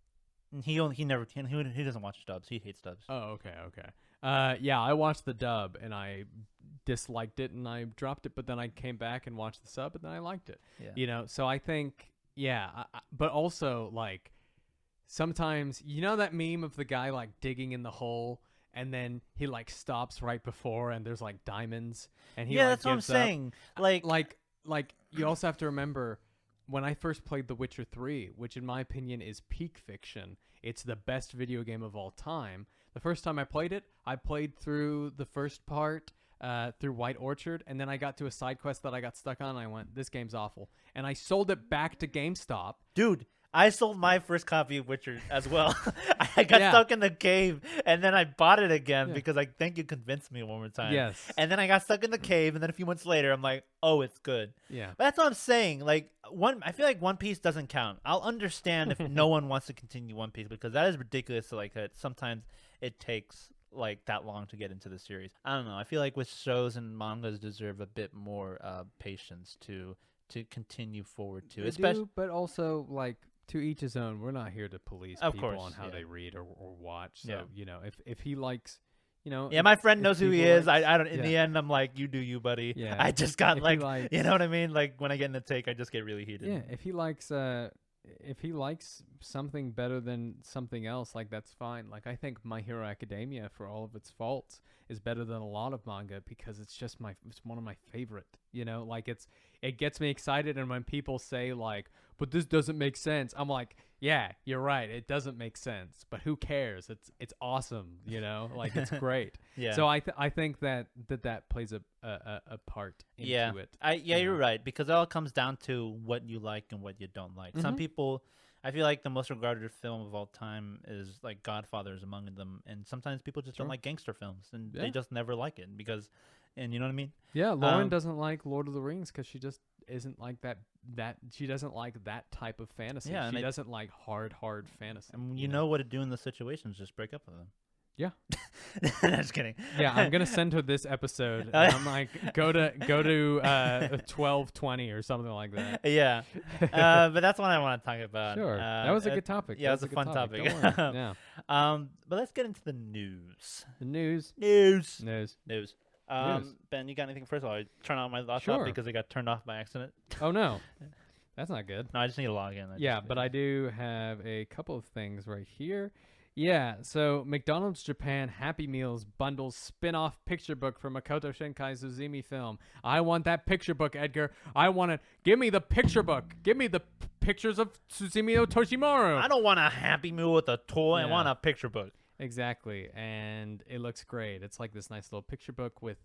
He doesn't watch dubs. He hates dubs. Oh, okay. Yeah, I watched the dub and I disliked it and I dropped it, but then I came back and watched the sub and then I liked it. Yeah. You know, so I think, but also like. Sometimes, you know that meme of the guy like digging in the hole and then he like stops right before and there's like diamonds and he that's what I'm saying. Like you also have to remember, when I first played The Witcher 3, which in my opinion is peak fiction, it's the best video game of all time. The first time I played it, I played through the first part through White Orchard, and then I got to a side quest that I got stuck on and I went, this game's awful. And I sold it back to GameStop. Dude, I sold my first copy of Witcher as well. I got stuck in the cave, and then I bought it again because I think you convinced me one more time. Yes. And then I got stuck in the cave, and then a few months later, I'm like, oh, it's good. Yeah. But that's what I'm saying. Like, I feel like One Piece doesn't count. I'll understand if no one wants to continue One Piece, because that is ridiculous. Like, sometimes it takes like that long to get into the series. I don't know. I feel like with shows and mangas deserve a bit more patience to continue forward to. Especially, but also like. To each his own. We're not here to police people on how they read or watch. So, you know, if he likes, you know. Yeah, my friend knows who he is. I don't. In the end, I'm like, you do you, buddy. Yeah. I just got like, you know what I mean? Like when I get in the take, I just get really heated. Yeah, if he likes something better than something else, like that's fine. Like I think My Hero Academia, for all of its faults, is better than a lot of manga because it's just it's one of my favorite. You know, like it gets me excited, and when people say like, but this doesn't make sense, I'm like, yeah, you're right, it doesn't make sense, but who cares? It's awesome, you know, like it's great. Yeah. So I think that plays a part into it. You're right, because it all comes down to what you like and what you don't like. Some people, I feel like the most regarded film of all time is like Godfather is among them, and sometimes people just don't like gangster films, and they just never like it because, and you know what I mean? Yeah, Lauren doesn't like Lord of the Rings because she just isn't like that she doesn't like that type of fantasy. Yeah, she doesn't like hard fantasy. And you know what to do in those situations, just break up with them. Yeah. Just kidding. Yeah, I'm gonna send her this episode. And I'm like, go to 12:20 or something like that. Yeah. But that's what I want to talk about. Sure. That was a good topic. Yeah, it was a fun topic. Yeah. But let's get into the news. The news. Ben, you got anything first of all? I turn on my laptop because it got turned off by accident. Oh no. That's not good. No, I just need to log in. But I do have a couple of things right here. Yeah, so McDonald's Japan Happy Meals bundles spin-off picture book for Makoto Shinkai's Uzumi film. I want that picture book, Edgar. I want it. Give me the picture book. Give me the pictures of Suzumiya Toshimaru. I don't want a Happy Meal with a toy. I want a picture book. Exactly, and it looks great. It's like this nice little picture book with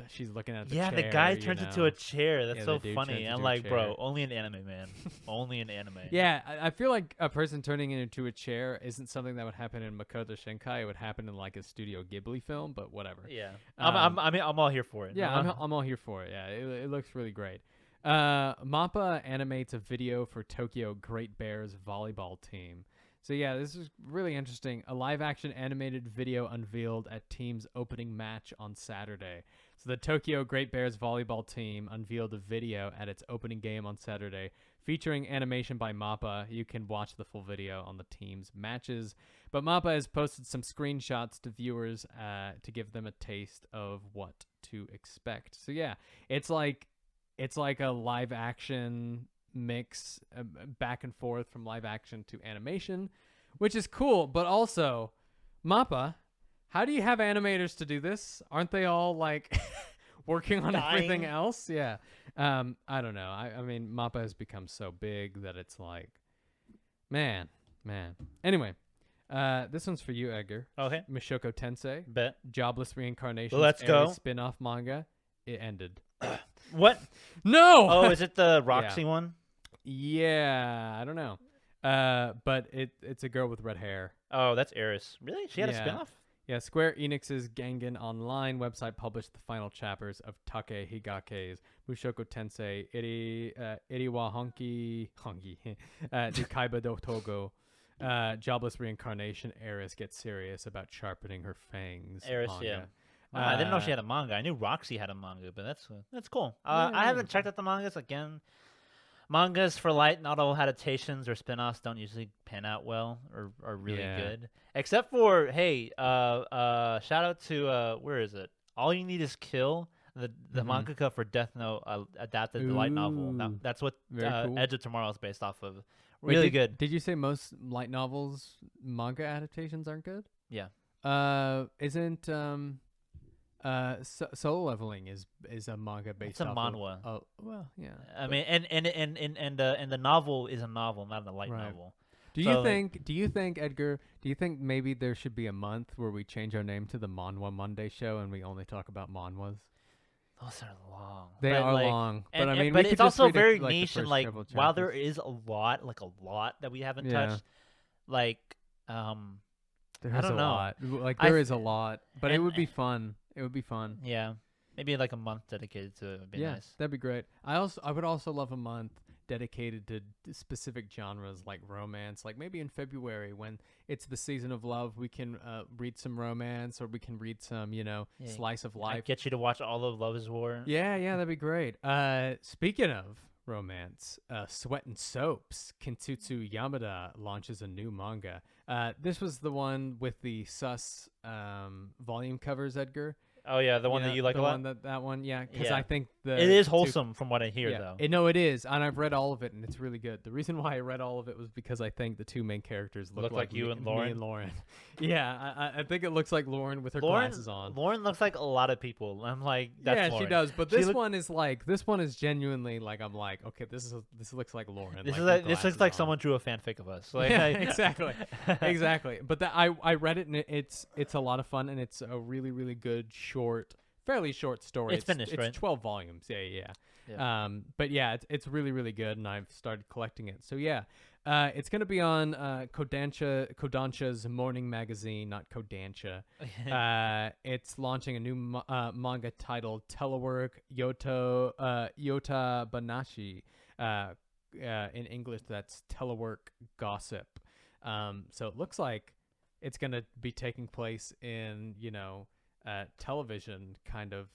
she's looking at the chair. Yeah, the guy turns into a chair. That's so funny. I'm like, bro, only in anime, man. Only in anime. Yeah, I feel like a person turning into a chair isn't something that would happen in Makoto Shinkai. It would happen in like a Studio Ghibli film, but whatever. Yeah, I'm all here for it. Yeah, I'm all here for it. Yeah, it looks really great. Mappa animates a video for Tokyo Great Bears volleyball team. So yeah, this is really interesting. A live-action animated video unveiled at team's opening match on Saturday. So the Tokyo Great Bears volleyball team unveiled a video at its opening game on Saturday, featuring animation by Mappa. You can watch the full video on the team's matches. But Mappa has posted some screenshots to viewers to give them a taste of what to expect. So yeah, it's like a live-action mix, back and forth from live action to animation, which is cool. But also, Mappa, how do you have animators to do this? Aren't they all like working on everything else? Yeah. I don't know. I mean, Mappa has become so big that it's like, man. Anyway, this one's for you, Edgar. Okay. Mushoku Tensei. Bet. Jobless Reincarnation. Let's go. Spin-off manga. It ended. What? No. Oh, is it the Roxy one? Yeah, I don't know. But it's a girl with red hair. Oh, that's Eris. Really? She had a spinoff? Yeah, Square Enix's Gangan Online website published the final chapters of Take Higake's Mushoku Tensei Iriwa Honki Kaiba do Togo. Jobless Reincarnation. Eris gets serious about sharpening her fangs. Eris, manga. yeah. I didn't know she had a manga. I knew Roxy had a manga, but that's cool. I haven't checked out the mangas again. Mangas for light novel adaptations or spin-offs don't usually pan out well or are really good. Except for, hey, shout out to, where is it? All You Need Is Kill, the mangaka for Death Note adapted the light novel. That's what cool. Edge of Tomorrow is based off of. Really good. Did you say most light novels manga adaptations aren't good? Yeah. Isn't Solo Leveling is a manga based It's a off manhwa. Oh, well, yeah. I mean, and the novel is a novel, not a light novel. Do you think, Edgar, do you think maybe there should be a month where we change our name to the Manhwa Monday show and we only talk about manhwas? Those are long. They are long. But I mean, but we it's could just also read very the niche and first like several while there chapters. is a lot that we haven't touched, like There's don't a know. lot. Like there is a lot, but it and- would be fun. It would be fun. yeah, maybe like a month dedicated to it would be nice. That'd be great. I would also love a month dedicated to specific genres like romance. Like maybe in February when it's the season of love, we can read some romance or we can read some, slice of I life. get you to watch all of Love Is War. Yeah, that'd be great. Speaking of romance, Sweat and Soaps, Kintutsu Yamada launches a new manga. This was the one with the sus volume covers, Edgar. Oh yeah, the one that you like a lot. That one, yeah, because Yeah. I think It is wholesome from what I hear, though. No, it is, and I've read all of it, and it's really good. The reason why I read all of it was because I think the two main characters look like you me, and Lauren? Me and Lauren. Yeah, I think it looks like Lauren with her glasses on. Lauren looks like a lot of people. I'm like, that's Lauren. She does. But this one is genuinely like, I'm like, okay, this looks like Lauren. This this looks like someone drew a fanfic of us. Like, yeah, exactly. But I read it, and it's a lot of fun, and it's a really, really good fairly short story. It's finished, right? It's 12 volumes. Yeah. But yeah, it's really, really good, and I've started collecting it. So yeah, it's gonna be on Kodansha's morning magazine, not Kodansha. It's launching a new manga titled Telework Yota Banashi. In English, that's Telework Gossip. So it looks like it's gonna be taking place in television kind of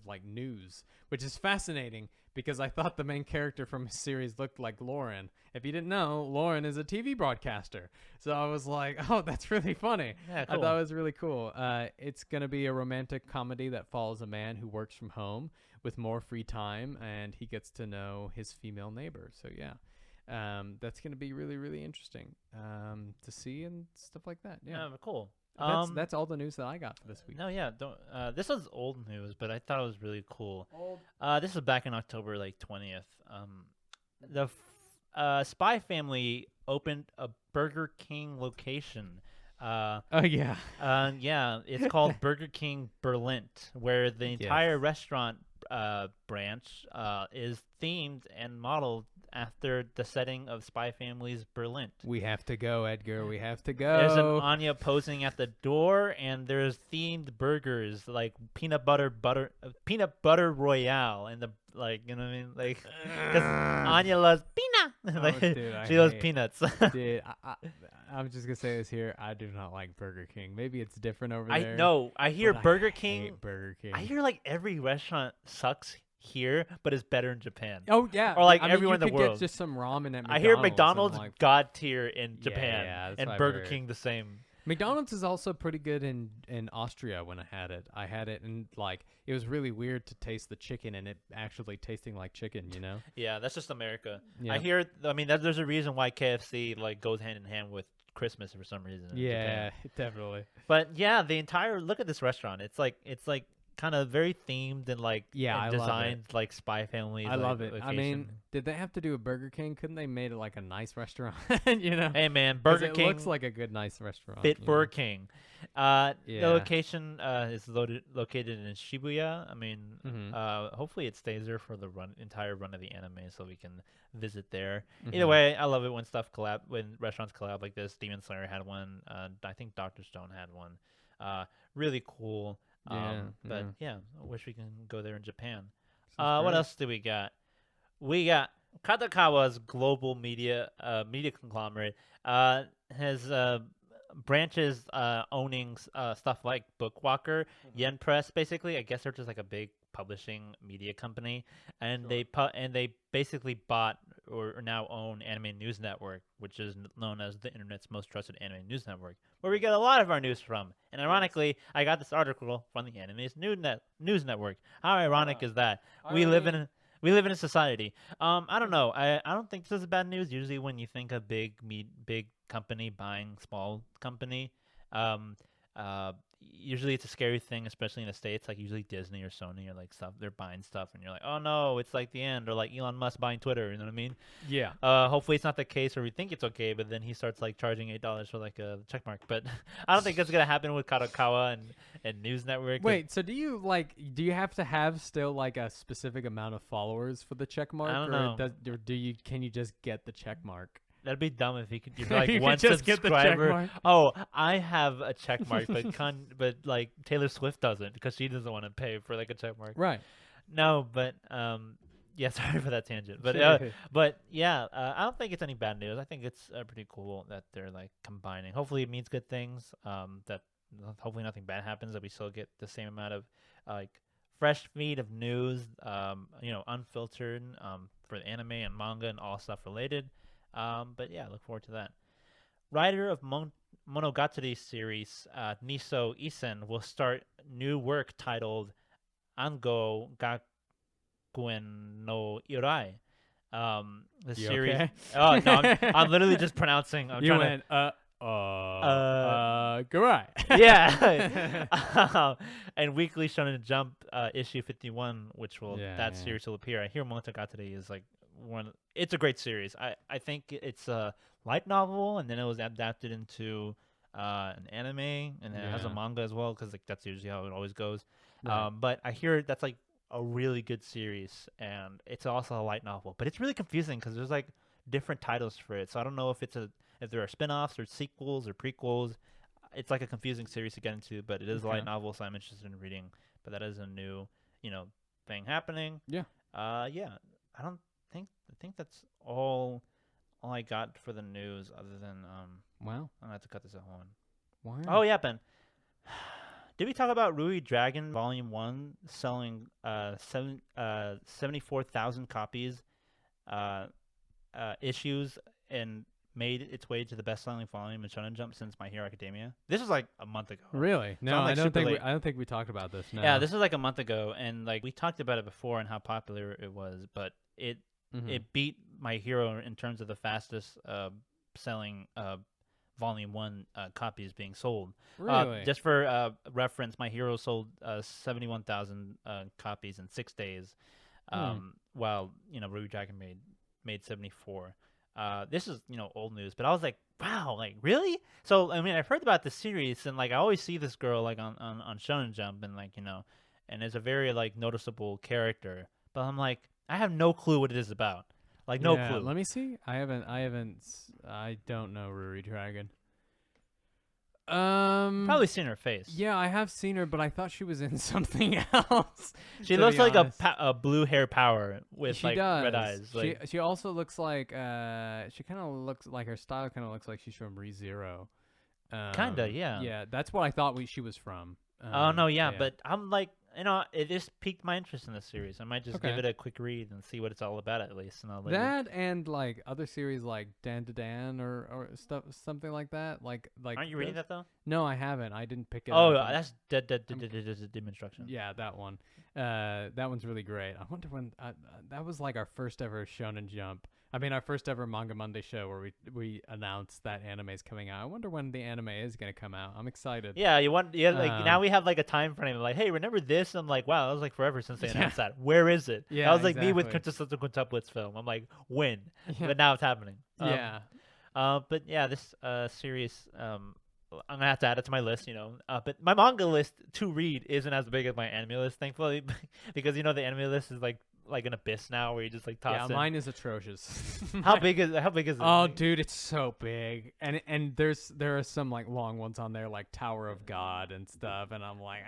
like news, which is fascinating because I thought the main character from his series looked like Lauren. If you didn't know, Lauren is a TV broadcaster. So I was like, oh, that's really funny. Yeah, cool. I thought it was really cool. It's going to be a romantic comedy that follows a man who works from home with more free time, and he gets to know his female neighbor. So yeah. That's going to be really, really interesting to see and stuff like that. Yeah, cool. That's all the news that I got for this week. No, yeah, don't. This was old news, but I thought it was really cool. This was back in October 20th. The Spy Family opened a Burger King location. Oh yeah. Yeah, it's called Burger King Berlin, where the entire restaurant branch is themed and modeled after the setting of Spy Family's Berlin. We have to go, Edgar. We have to go. There's an Anya posing at the door, and there's themed burgers like peanut butter royale, and the you know what I mean, like because Anya loves peanut, like dude, she loves peanuts. Dude, I'm just gonna say this here. I do not like Burger King. Maybe it's different over there. I know. I hear but Burger I King. hate Burger King. I hear like every restaurant sucks here, but is better in Japan. Oh yeah, or like I mean, everywhere in the you could world. get just some ramen at McDonald's. I hear McDonald's and, like, god tier in Japan, yeah, that's and what I've Burger heard. King the same. McDonald's is also pretty good in Austria. When I had it, and like it was really weird to taste the chicken and it actually tasting like chicken. You know? Yeah, that's just America. Yeah. I hear. I mean, there's a reason why KFC like goes hand in hand with Christmas for some reason. In Yeah, Japan. definitely. But yeah, the entire look at this restaurant. It's like kind of very themed and like Yeah, and I love designed like Spy Family. I love it. I mean, did they have to do a Burger King? Couldn't they made it like a nice restaurant? You know? hey man, 'Cause Burger it King looks like a good, nice restaurant. fit you for know? a king. The Yeah. location is located in Shibuya. I mean, Mhm. hopefully it stays there for the entire run of the anime, so we can visit there. Mhm. Either way, I love it when stuff collab, when restaurants collab like this. Demon Slayer had one. I think Doctor Stone had one. Really cool. But yeah, I wish we can go there in Japan. Sounds What great. else do we got? We got Kadokawa's global media conglomerate has branches owning stuff like Bookwalker, Yen Press. Basically, I guess they're just like a big publishing media company, and they basically bought or now own Anime News Network, which is known as the internet's most trusted anime news network, where we get a lot of our news from. And ironically, I got this article from the Anime's News Network. How ironic is that? We live in a society. I don't know. I don't think this is bad news. Usually, when you think of big company buying small company, usually it's a scary thing, especially in the States. Like usually Disney or Sony or like stuff, they're buying stuff, and you're like, oh no, it's like the end, or like Elon Musk buying Twitter. You know what I mean? Yeah. Hopefully it's not the case, or we think it's okay, but then he starts like charging $8 for like a check mark. But I don't think that's gonna happen with Kadokawa and News Network. Wait, so do you have to have still like a specific amount of followers for the check mark? I don't know. Or can you just get the check mark? That'd be dumb if you're like You one could just get the check subscriber. mark. Oh, I have a check mark, but like Taylor Swift doesn't because she doesn't want to pay for like a check mark. Right. No, but yeah, sorry for that tangent. But yeah, I don't think it's any bad news. I think it's pretty cool that they're like combining. Hopefully, it means good things. That hopefully nothing bad happens. That we still get the same amount of like fresh feed of news. Unfiltered for the anime and manga and all stuff related. But yeah, look forward to that. Writer of Monogatari series, Niso Isen, will start new work titled Ango Gakuen no Irai. The You series. okay? Oh no, I'm literally just pronouncing. You went go right. Yeah. And Weekly Shonen Jump issue 51, which that series will appear. I hear Monogatari is like it's a great series. I think it's a light novel, and then it was adapted into an anime, and then it has a manga as well, because like that's usually how it always goes. Right. But I hear that's like a really good series, and it's also a light novel. But it's really confusing because there's like different titles for it, so I don't know if there are spin-offs or sequels or prequels. It's like a confusing series to get into, but it is a light novel, so I'm interested in reading. But that is a new, thing happening. Yeah. I think that's all I got for the news, other than Wow. I'm gonna have to cut this at one. Wow. Oh yeah, Ben. Did we talk about Ruri Dragon Volume 1 selling 74,000 copies issues and made its way to the best-selling volume in Shonen Jump since My Hero Academia? This was like a month ago. Really? No, like, I don't super think late. I don't think we talked about this. No. Yeah, this was like a month ago, and like we talked about it before and how popular it was, but it beat My Hero in terms of the fastest selling Volume 1 copies being sold. Really? Just for reference, My Hero sold 71,000 copies in 6 days, while Ruby Dragon made 74. This is old news, but I was like, wow, like really? So I mean, I've heard about the series, and like I always see this girl like on Shonen Jump, and like and it's a very like noticeable character, but I'm like, I have no clue what it is about. Like no Yeah, clue. Let me see. I don't know Ruri Dragon. Probably seen her face. Yeah, I have seen her, but I thought she was in something else. She to looks be like honest. a blue hair power with She like does. red eyes. Like, She also looks like she kind of looks like her style kind of looks like she's from ReZero. Kinda, yeah. Yeah, that's what I thought she was from. oh no, yeah, but I'm like, it just piqued my interest in this series. I might just give Okay. it a quick read and see what it's all about at least, and I'll let that and like other series like Dan to Dan or stuff something like that. Like Aren't you reading that though? No, I haven't. I didn't pick it Oh, up. that's Demon Instruction. Yeah, that one. That one's really great. I wonder when that was like our first ever Shonen Jump. I mean, our first ever Manga Monday show where we announced that anime is coming out. I wonder when the anime is gonna come out. I'm excited. Yeah, like now we have like a time frame. Like, hey, remember this? I'm like, wow, that was like forever since they announced that. Where is it? Yeah, that was like me with exactly. Quintessential Quintuplets film. I'm like, when? Yeah. But now it's happening. Yeah. But yeah, this series, I'm gonna have to add it to my list, But my manga list to read isn't as big as my anime list, thankfully, because the anime list is like an abyss now where you just like toss Yeah, in. mine is atrocious. How big is it? Oh, dude, it's so big, and there are some like long ones on there, like Tower of God and stuff, and I'm like,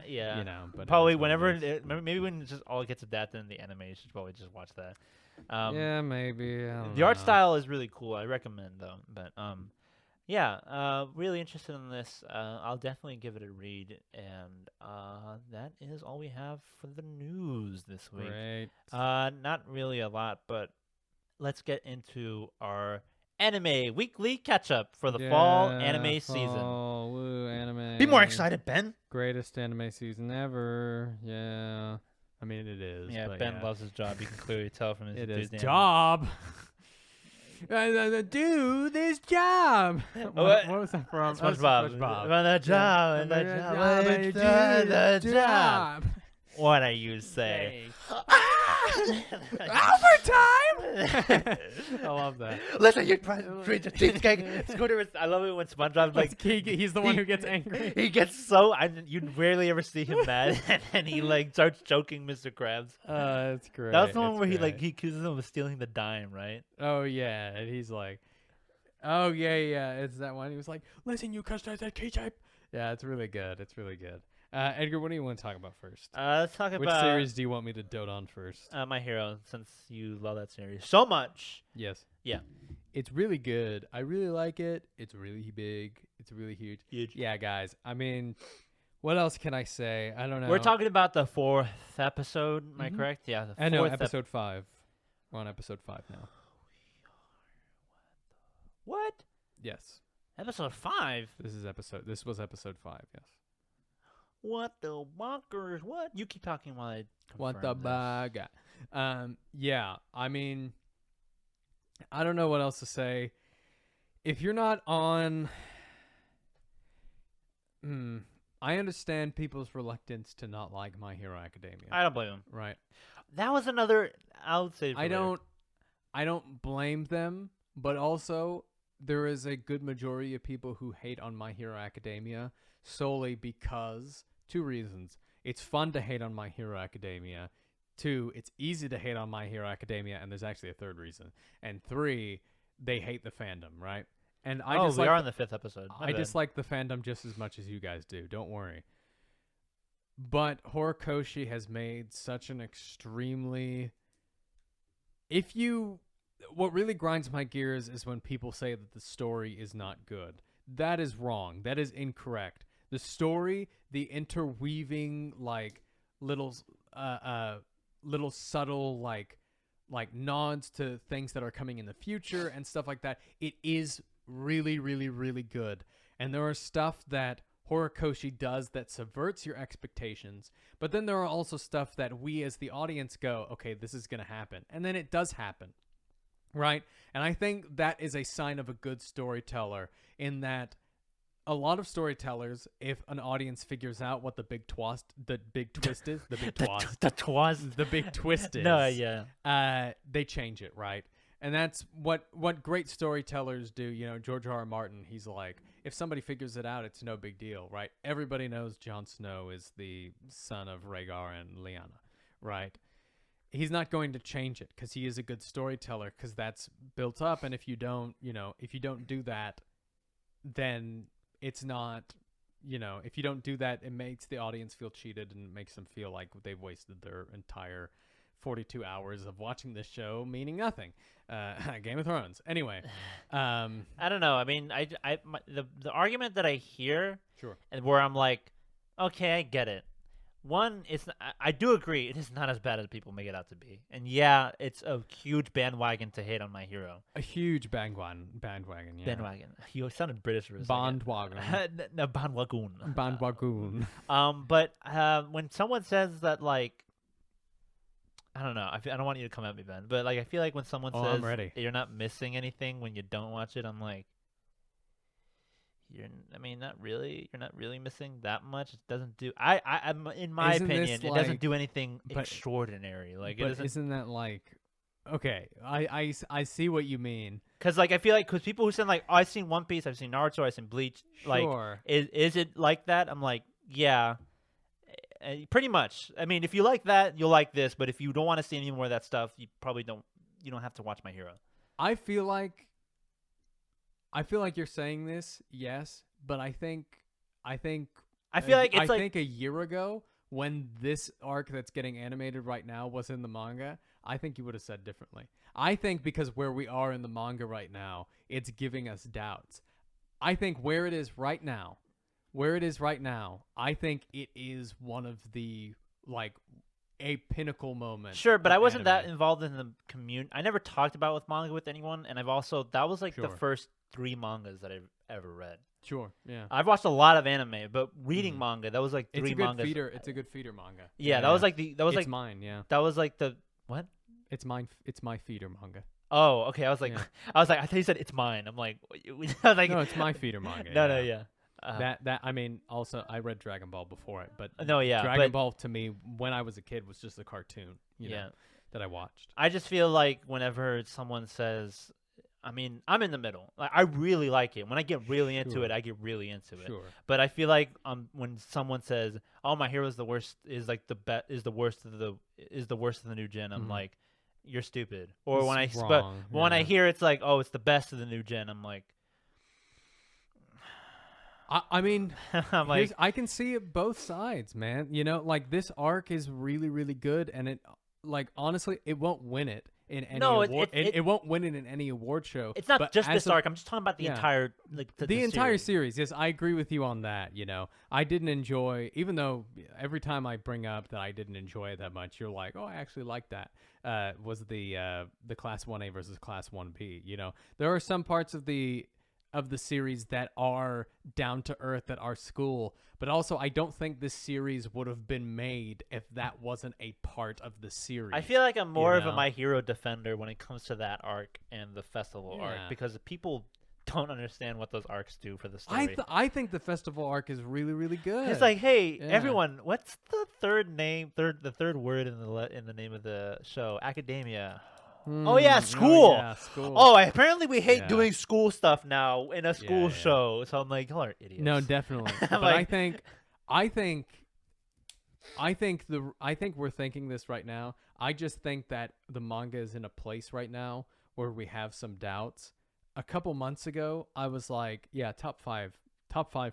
Yeah, But probably it is what it whenever is. maybe when it just all gets adapted in the anime, you should probably just watch that. Yeah, maybe. I don't The art know. style is really cool. I recommend though, but yeah, really interested in this. I'll definitely give it a read, and that is all we have for the news this week. Great. Not really a lot, but let's get into our anime weekly catch up for the fall anime season. Fall, woo, anime. Be more excited, Ben. Greatest anime season ever. Yeah. I mean, it is. Yeah, but Ben loves his job. You can clearly tell from his It is enthusiasm. job. Do this job. What was that from? SpongeBob. Run the job, and the job, and the job. What are you saying? Overtime! I love that. Listen, you're trying to treat the cheesecake. Scooter, I love it when SpongeBob like He's the one who gets angry. He gets so you rarely ever see him mad, and he like starts choking Mr. Krabs. That's great. That was the one where he great. he accuses him of stealing the dime, right? Oh yeah, and he's like, oh yeah, it's that one. He was like, listen, you customize that ketchup. Yeah, it's really good. It's really good. Edgar, what do you want to talk about first? Let's talk Which about series do you want me to dote on first? My Hero, since you love that series so much. Yes. Yeah. It's really good. I really like it. It's really big. It's really huge. Huge. Yeah, guys. I mean, what else can I say? I don't know. We're talking about the 4th episode. Am I correct? Yeah. The I know, 4th episode 5. We're on episode 5 now. What? Yes. Episode 5? This was episode 5, yes. What the bonkers? What? You keep talking while I What the confirm this. bug? Yeah, I mean, I don't know what else to say. If you're not on, I understand people's reluctance to not like My Hero Academia. I don't blame him. Right. That was another. I would say. I don't blame them, but also there is a good majority of people who hate on My Hero Academia solely because 2 reasons. It's fun to hate on My Hero Academia. 2, it's easy to hate on My Hero Academia, and there's actually a 3rd reason. And 3, they hate the fandom, right? And I we dislike are on the 5th episode. My I bad. dislike the fandom just as much as you guys do. Don't worry. But Horikoshi has made such an extremely... What really grinds my gears is when people say that the story is not good. That is wrong. That is incorrect. The story, the interweaving, like, little subtle, like nods to things that are coming in the future and stuff like that, it is really, really, really good. And there are stuff that Horikoshi does that subverts your expectations, but then there are also stuff that we as the audience go, okay, this is going to happen. And then it does happen, right? And I think that is a sign of a good storyteller, in that a lot of storytellers, if an audience figures out what the big twist is, the big twist, No, yeah. they change it, right? And that's what great storytellers do. You know, George R.R. Martin, he's like, if somebody figures it out, it's no big deal, right? Everybody knows Jon Snow is the son of Rhaegar and Lyanna, right? he's not going to change it because he is a good storyteller, because that's built up. And if you don't, if you don't do that, then it's not, if you don't do that, it makes the audience feel cheated and makes them feel like they've wasted their entire 42 hours of watching this show, meaning nothing. Game of Thrones. Anyway, I don't know. I mean, the argument that I hear, sure, and where I'm like, okay, I get it. One, I do agree it is not as bad as people make it out to be, and yeah, it's a huge bandwagon to hit on My Hero. A huge bandwagon. Yeah. Bandwagon. You sounded British for a Bandwagon. No, bandwagon. Bandwagon. But when someone says that, like, I don't know. I don't want you to come at me, Ben, but like I feel like when someone says I'm ready. You're not missing anything when you don't watch it, I'm like, not really. You're not really missing that much. It doesn't do. I'm in my opinion, it doesn't do anything extraordinary. Like, it doesn't. Isn't that like? Okay, I see what you mean. Because like I feel like people who say like, oh, I've seen One Piece, I've seen Naruto, I've seen Bleach. Sure. Like, is it like that? I'm like, yeah. Pretty much. I mean, if you like that, you'll like this. But if you don't want to see any more of that stuff, you probably don't. You don't have to watch My Hero. I feel like you're saying this, yes, but I think a year ago, when this arc that's getting animated right now was in the manga, I think you would have said differently. I think because where we are in the manga right now, it's giving us doubts. I think where it is right now, I think it is one of the, like, a pinnacle moment. Sure, but I wasn't that involved in the community. I never talked about with manga with anyone, and that was like the first 3 mangas that I've ever read. Sure, yeah. I've watched a lot of anime, but reading manga, that was like 3 mangas. It's a good feeder manga. Yeah, that was like it's mine, yeah. That was like the what? It's mine. It's my feeder manga. Oh, okay. I was like, yeah. I thought you said it's mine. I'm like, no, it's my feeder manga. No, yeah. That I mean, also I read Dragon Ball before it, but Dragon Ball to me when I was a kid was just a cartoon, you know, that I watched. I just feel like whenever someone says, I mean, I'm in the middle. Like, I really like it. When I get really into it, I get really into it. Sure. But I feel like when someone says, "Oh, My Hero's the worst," is like the worst of the new gen, I'm like, you're stupid. Or when I hear it's like, "Oh, it's the best of the new gen," I'm like. I mean, I'm like, I can see it both sides, man. You know, like this arc is really, really good, and it, like, honestly, it won't win it in any award. It won't win it in any award show. It's not just this arc. I'm just talking about the entire, like, the entire series. Yes, I agree with you on that. You know, I didn't enjoy, even though every time I bring up that I didn't enjoy it that much, you're like, oh, I actually like that. Was the Class 1A versus Class 1B? You know, there are some parts of the series that are down to earth, that are school, but also I don't think this series would have been made if that wasn't a part of the series. I feel like I'm more of a My Hero defender when it comes to that arc and the festival arc, because people don't understand what those arcs do for the story. I think the festival arc is really, really good. It's like, hey, everyone, what's the third word in the name of the show? Academia. Oh yeah, school. School. Oh, apparently we hate doing school stuff now in a school show. So I'm like, y'all are idiots. No, definitely. But like, I think we're thinking this right now. I just think that the manga is in a place right now where we have some doubts. A couple months ago, I was like, yeah, top five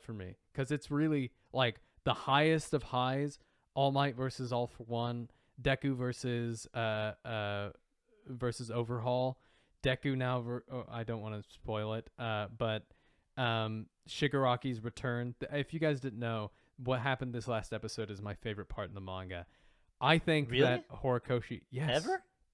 for me, because it's really like the highest of highs. All Might versus All for One, Deku versus Overhaul. Deku now I don't want to spoil it, but Shigaraki's return. If you guys didn't know, what happened this last episode is my favorite part in the manga. I think that Horikoshi,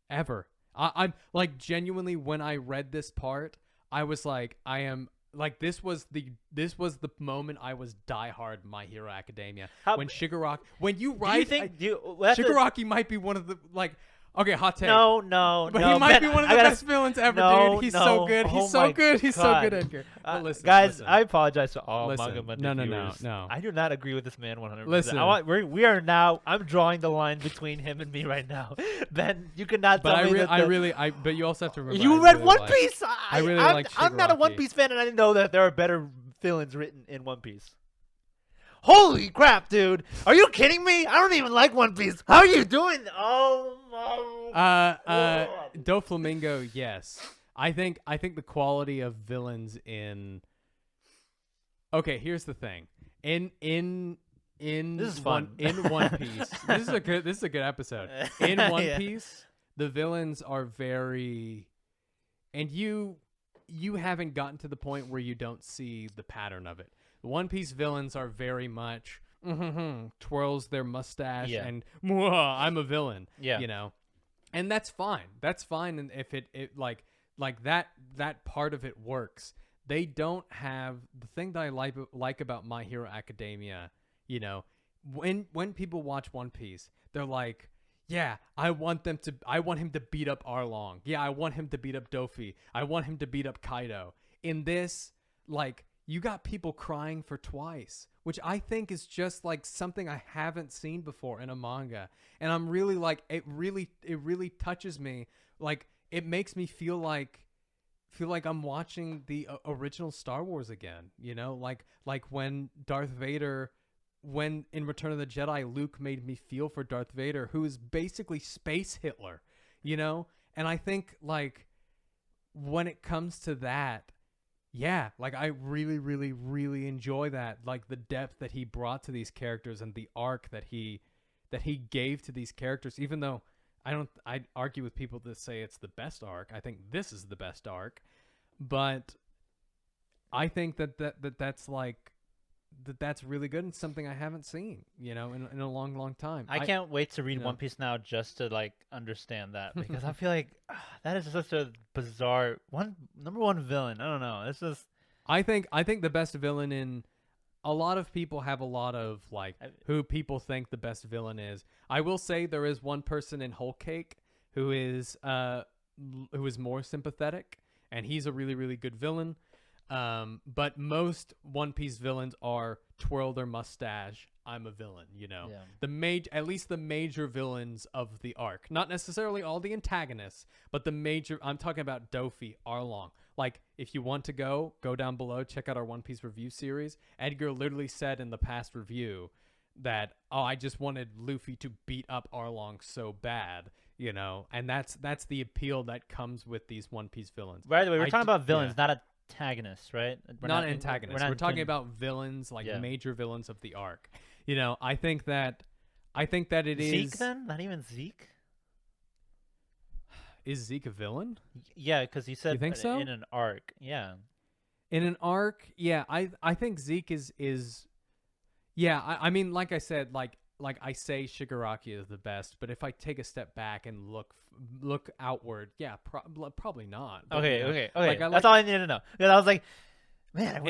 ever. I'm like, genuinely, when I read this part, I was like, I am like, this was the moment I was diehard My Hero Academia. When you write, Shigaraki might be one of the, like, okay, hot take. No. But he might be one of the best villains ever, dude. He's so good. He's so good. He's so good, Edgar. But listen, guys, I apologize to all Manga Monday viewers. No. I do not agree with this man 100%. Listen. I'm drawing the line between him and me right now. Ben, you cannot tell me that. But you also have to remember. You read One Piece. I really like Shigaraki. I'm not a One Piece fan, and I didn't know that there are better villains written in One Piece. Holy crap, dude. Are you kidding me? I don't even like One Piece. How are you doing? Oh, Doflamingo, yes. I think the quality of villains in. Okay, here's the thing. In This is fun. In One Piece, this is a good episode. In One Yeah. Piece, the villains are very, and you haven't gotten to the point where you don't see the pattern of it. The One Piece villains are very much twirls their mustache and I'm a villain. Yeah. You know, and that's fine. That's fine, and if it like that part of it works. They don't have the thing that I like about My Hero Academia. You know, when people watch One Piece, they're like, yeah, I want him to beat up Arlong. Yeah, I want him to beat up Dofi. I want him to beat up Kaido. In this, like, you got people crying for twice, which I think is just like something I haven't seen before in a manga. And I'm really like, it really touches me. Like, it makes me feel like I'm watching the original Star Wars again, you know, like when Darth Vader, when in Return of the Jedi, Luke made me feel for Darth Vader, who is basically space Hitler, you know? And I think like when it comes to that, yeah, like I really, really, really enjoy that, like the depth that he brought to these characters and the arc that he gave to these characters, even though I'd argue with people that say it's the best arc. I think this is the best arc, but I think that's like that's really good and something I haven't seen, you know, in a long, long time. I can't wait to read One Piece now just to like understand that, because I feel like that is such a bizarre number one villain. I don't know. It's just I think the best villain in. A lot of people have a lot of like who people think the best villain is. I will say there is one person in Whole Cake who is more sympathetic, and he's a really, really good villain. But most One Piece villains are twirl their mustache, I'm a villain, you know. Yeah. At least the major villains of the arc. Not necessarily all the antagonists, but the major. I'm talking about Dofi, Arlong. Like, if you want to go down below, check out our One Piece review series. Edgar literally said in the past review that, I just wanted Luffy to beat up Arlong so bad, you know, and that's the appeal that comes with these One Piece villains. By the way, we're talking about villains, not antagonists, right? We're not antagonists. We're talking about villains, like major villains of the arc. You know, I think that it is Zeke. Then not even Zeke. Is Zeke a villain? Yeah, because you said you think so? In an arc. Yeah. In an arc, yeah. I think Zeke is. Yeah, I mean, like I said, like I say, Shigaraki is the best, but if I take a step back and look outward, yeah, probably not. But, okay, you know, okay. That's all I needed to know. Because I was like, man,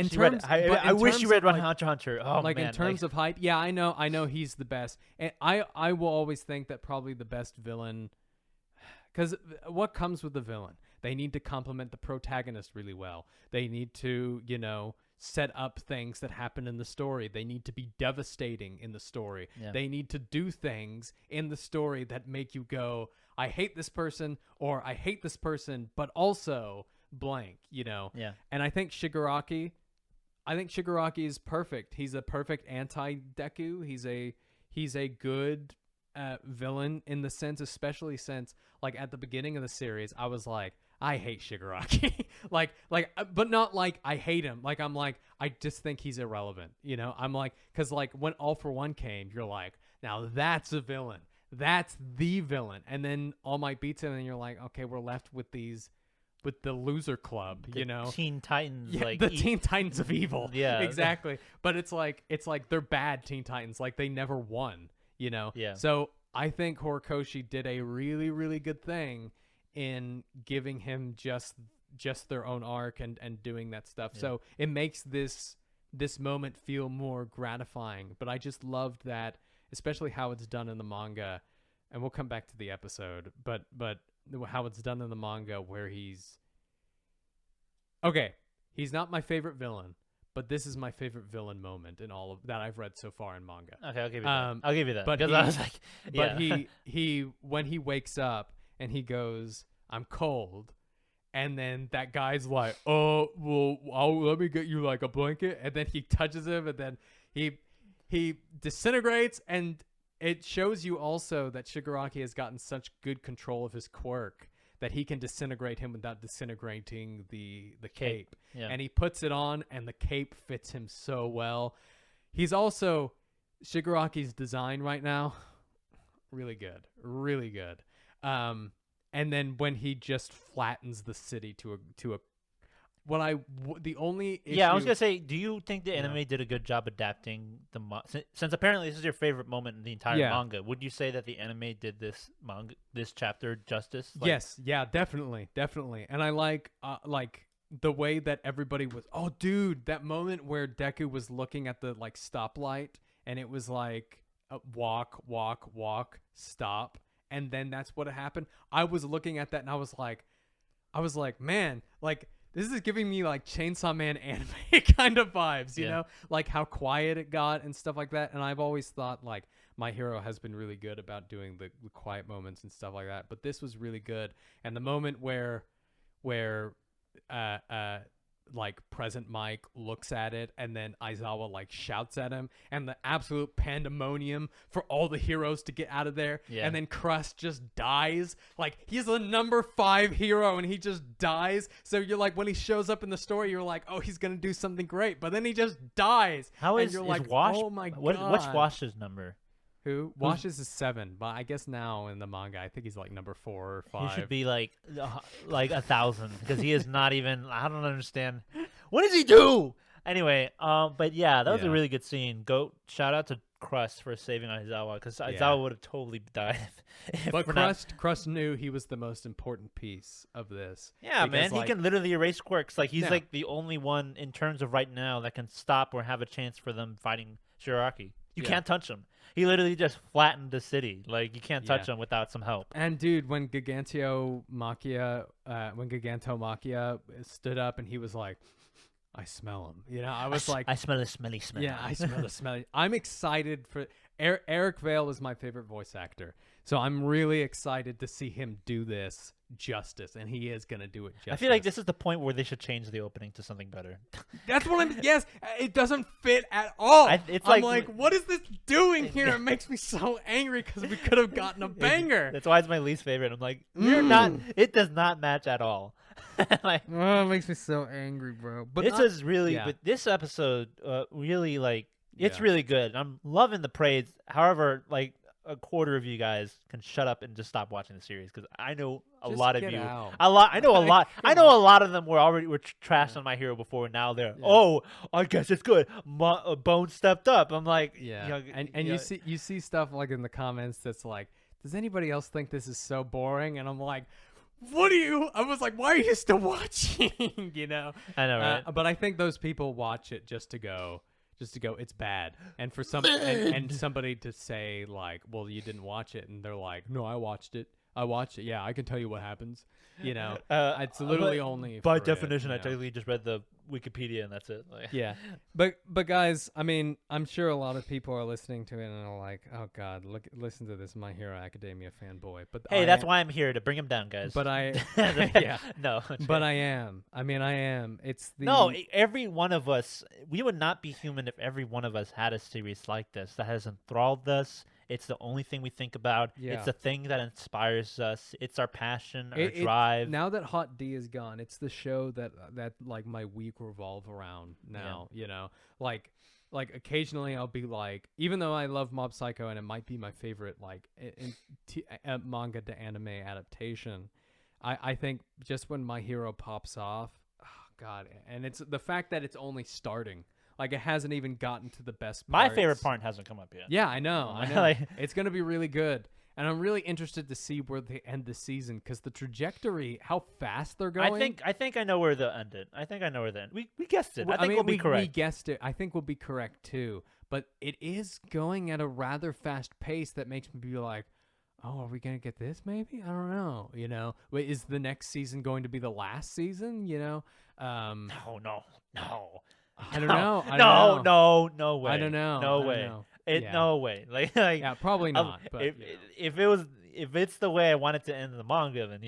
I wish you read Hunter x Hunter. Oh, like man, in terms of hype, yeah, I know he's the best, and I will always think that probably the best villain. Because what comes with the villain? They need to complement the protagonist really well. They need to, you know, set up things that happen in the story. They need to be devastating in the story. Yeah. They need to do things in the story that make you go, I hate this person, or I hate this person, but also blank, you know? Yeah. And I think Shigaraki is perfect. He's a perfect anti-Deku. He's a good villain in the sense, especially since like at the beginning of the series, I was like, I hate Shigaraki, like, but not like I hate him. Like I'm like, I just think he's irrelevant. You know, I'm like, because like when All for One came, you're like, now that's a villain. That's the villain. And then All Might beats him, and you're like, okay, we're left with the loser club, you know, Teen Titans, yeah, like the Teen Titans of evil. Yeah, exactly. But it's like they're bad Teen Titans. Like they never won. You know? Yeah. So I think Horikoshi did a really, really good thing in giving him just their own arc and doing that stuff. Yeah. So it makes this moment feel more gratifying. But I just loved that, especially how it's done in the manga. And we'll come back to the episode. But how it's done in the manga where he's not my favorite villain. But this is my favorite villain moment in all of that I've read so far in manga. Okay, I'll give you that. I'll give you that. But I was like, yeah. But he when he wakes up and he goes, I'm cold, and then that guy's like, oh well, let me get you like a blanket, and then he touches him, and then he disintegrates, and it shows you also that Shigaraki has gotten such good control of his quirk that he can disintegrate him without disintegrating the cape. Yeah. And he puts it on, and the cape fits him so well. He's also Shigaraki's design right now, really good, really good. And then when he just flattens the city to a the only issue, I was gonna say, do you think the anime did a good job adapting the since apparently this is your favorite moment in the entire manga? Would you say that the anime did this chapter justice? Like, yes, yeah, definitely, and I like the way that everybody was. Oh, dude, that moment where Deku was looking at the like stoplight, and it was like walk, stop, and then that's what happened. I was looking at that, and I was like, man, like. This is giving me like Chainsaw Man anime kind of vibes, you know, like how quiet it got and stuff like that. And I've always thought like My Hero has been really good about doing the quiet moments and stuff like that. But this was really good. And the moment where like Present Mike looks at it and then Aizawa like shouts at him, and the absolute pandemonium for all the heroes to get out of there, and then Crust just dies. Like, he's the number 5 hero and he just dies. So you're like, when he shows up in the story, you're like, oh, he's gonna do something great, but then he just dies. How is you're is like, Wash? oh my god, What's Wash's number? Who? Wash's is 7, but I guess now in the manga, I think he's like number 4 or 5. He should be like 1,000 because he is not even. I don't understand. What does he do? Anyway, but yeah, that was a really good scene. Shout out to Crust for saving Aizawa, because Aizawa would have totally died. But Crust knew he was the most important piece of this. Yeah, because, man, he can literally erase quirks. Like, he's like the only one in terms of right now that can stop or have a chance for them fighting Shigaraki. You can't touch him. He literally just flattened the city. Like, you can't touch him without some help. And dude, when Giganto Machia stood up and he was like, I smell him. You know, I was like, I smell a smelly smell. Yeah, I smell the smelly. I'm excited for Eric Vale is my favorite voice actor. So I'm really excited to see him do this justice, and he is going to do it justice. I feel like this is the point where they should change the opening to something better. That's what yes, it doesn't fit at all. I'm like, what is this doing here? It makes me so angry because we could have gotten a banger. That's why it's my least favorite. I'm like, you're not. It does not match at all. Like, it makes me so angry, bro. But this is really, but this episode really, like, it's really good. I'm loving the praise. However, like, a quarter of you guys can shut up and just stop watching the series, because I know a lot of you. I know a lot. I know a lot of them were trashed on My Hero before. Now they're I guess it's good. Bone stepped up. I'm like, you see stuff like in the comments that's like, does anybody else think this is so boring? And I'm like, I was like, why are you still watching? You know? I know, right? But I think those people watch it just to go, it's bad. And for and somebody to say like, well, you didn't watch it. And they're like, no, I watched it. Yeah, I can tell you what happens. You know, it's literally only by definition. I technically just read the Wikipedia and that's it. Like. Yeah, but guys, I mean, I'm sure a lot of people are listening to it and are like, oh god, listen to this My Hero Academia fanboy. But hey, that's why I'm here, to bring him down, guys. But I, no, but I am. I mean, I am. It's the every one of us. We would not be human if every one of us had a series like this that has enthralled us. It's the only thing we think about. Yeah. It's the thing that inspires us. It's our passion, our drive. Now that Hot D is gone, it's the show that like my week revolve around now. You know, like occasionally I'll be like, even though I love Mob Psycho and it might be my favorite like manga to anime adaptation, I think just when My Hero pops off, oh god, and it's the fact that it's only starting. Like, it hasn't even gotten to the best parts. My favorite part hasn't come up yet. Yeah, I know. Like, it's going to be really good. And I'm really interested to see where they end the season, because the trajectory, how fast they're going. I think I know where they'll end it. I think I know where they end. We guessed it. I think we'll be correct. We guessed it. I think we'll be correct, too. But it is going at a rather fast pace that makes me be like, oh, are we going to get this maybe? I don't know. You know, is the next season going to be the last season? You know? No. I don't know. No way. I don't know. No way. No way. Like yeah, probably not. But if it's the way I want it to end in the manga, then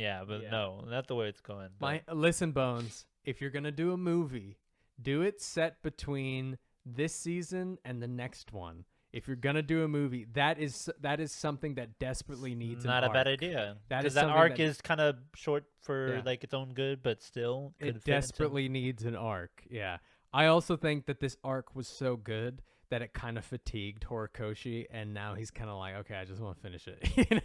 no, not the way it's going. Listen, Bones, if you're gonna do a movie, do it set between this season and the next one. if you're gonna do a movie, that is something that desperately needs Not an a bad arc. idea. That Because is that something arc that- is kind of short for Yeah. like its own good, but still could It fit into- desperately needs an arc. Yeah. I also think that this arc was so good that it kind of fatigued Horikoshi, and now he's kind of like, okay, I just want to finish it.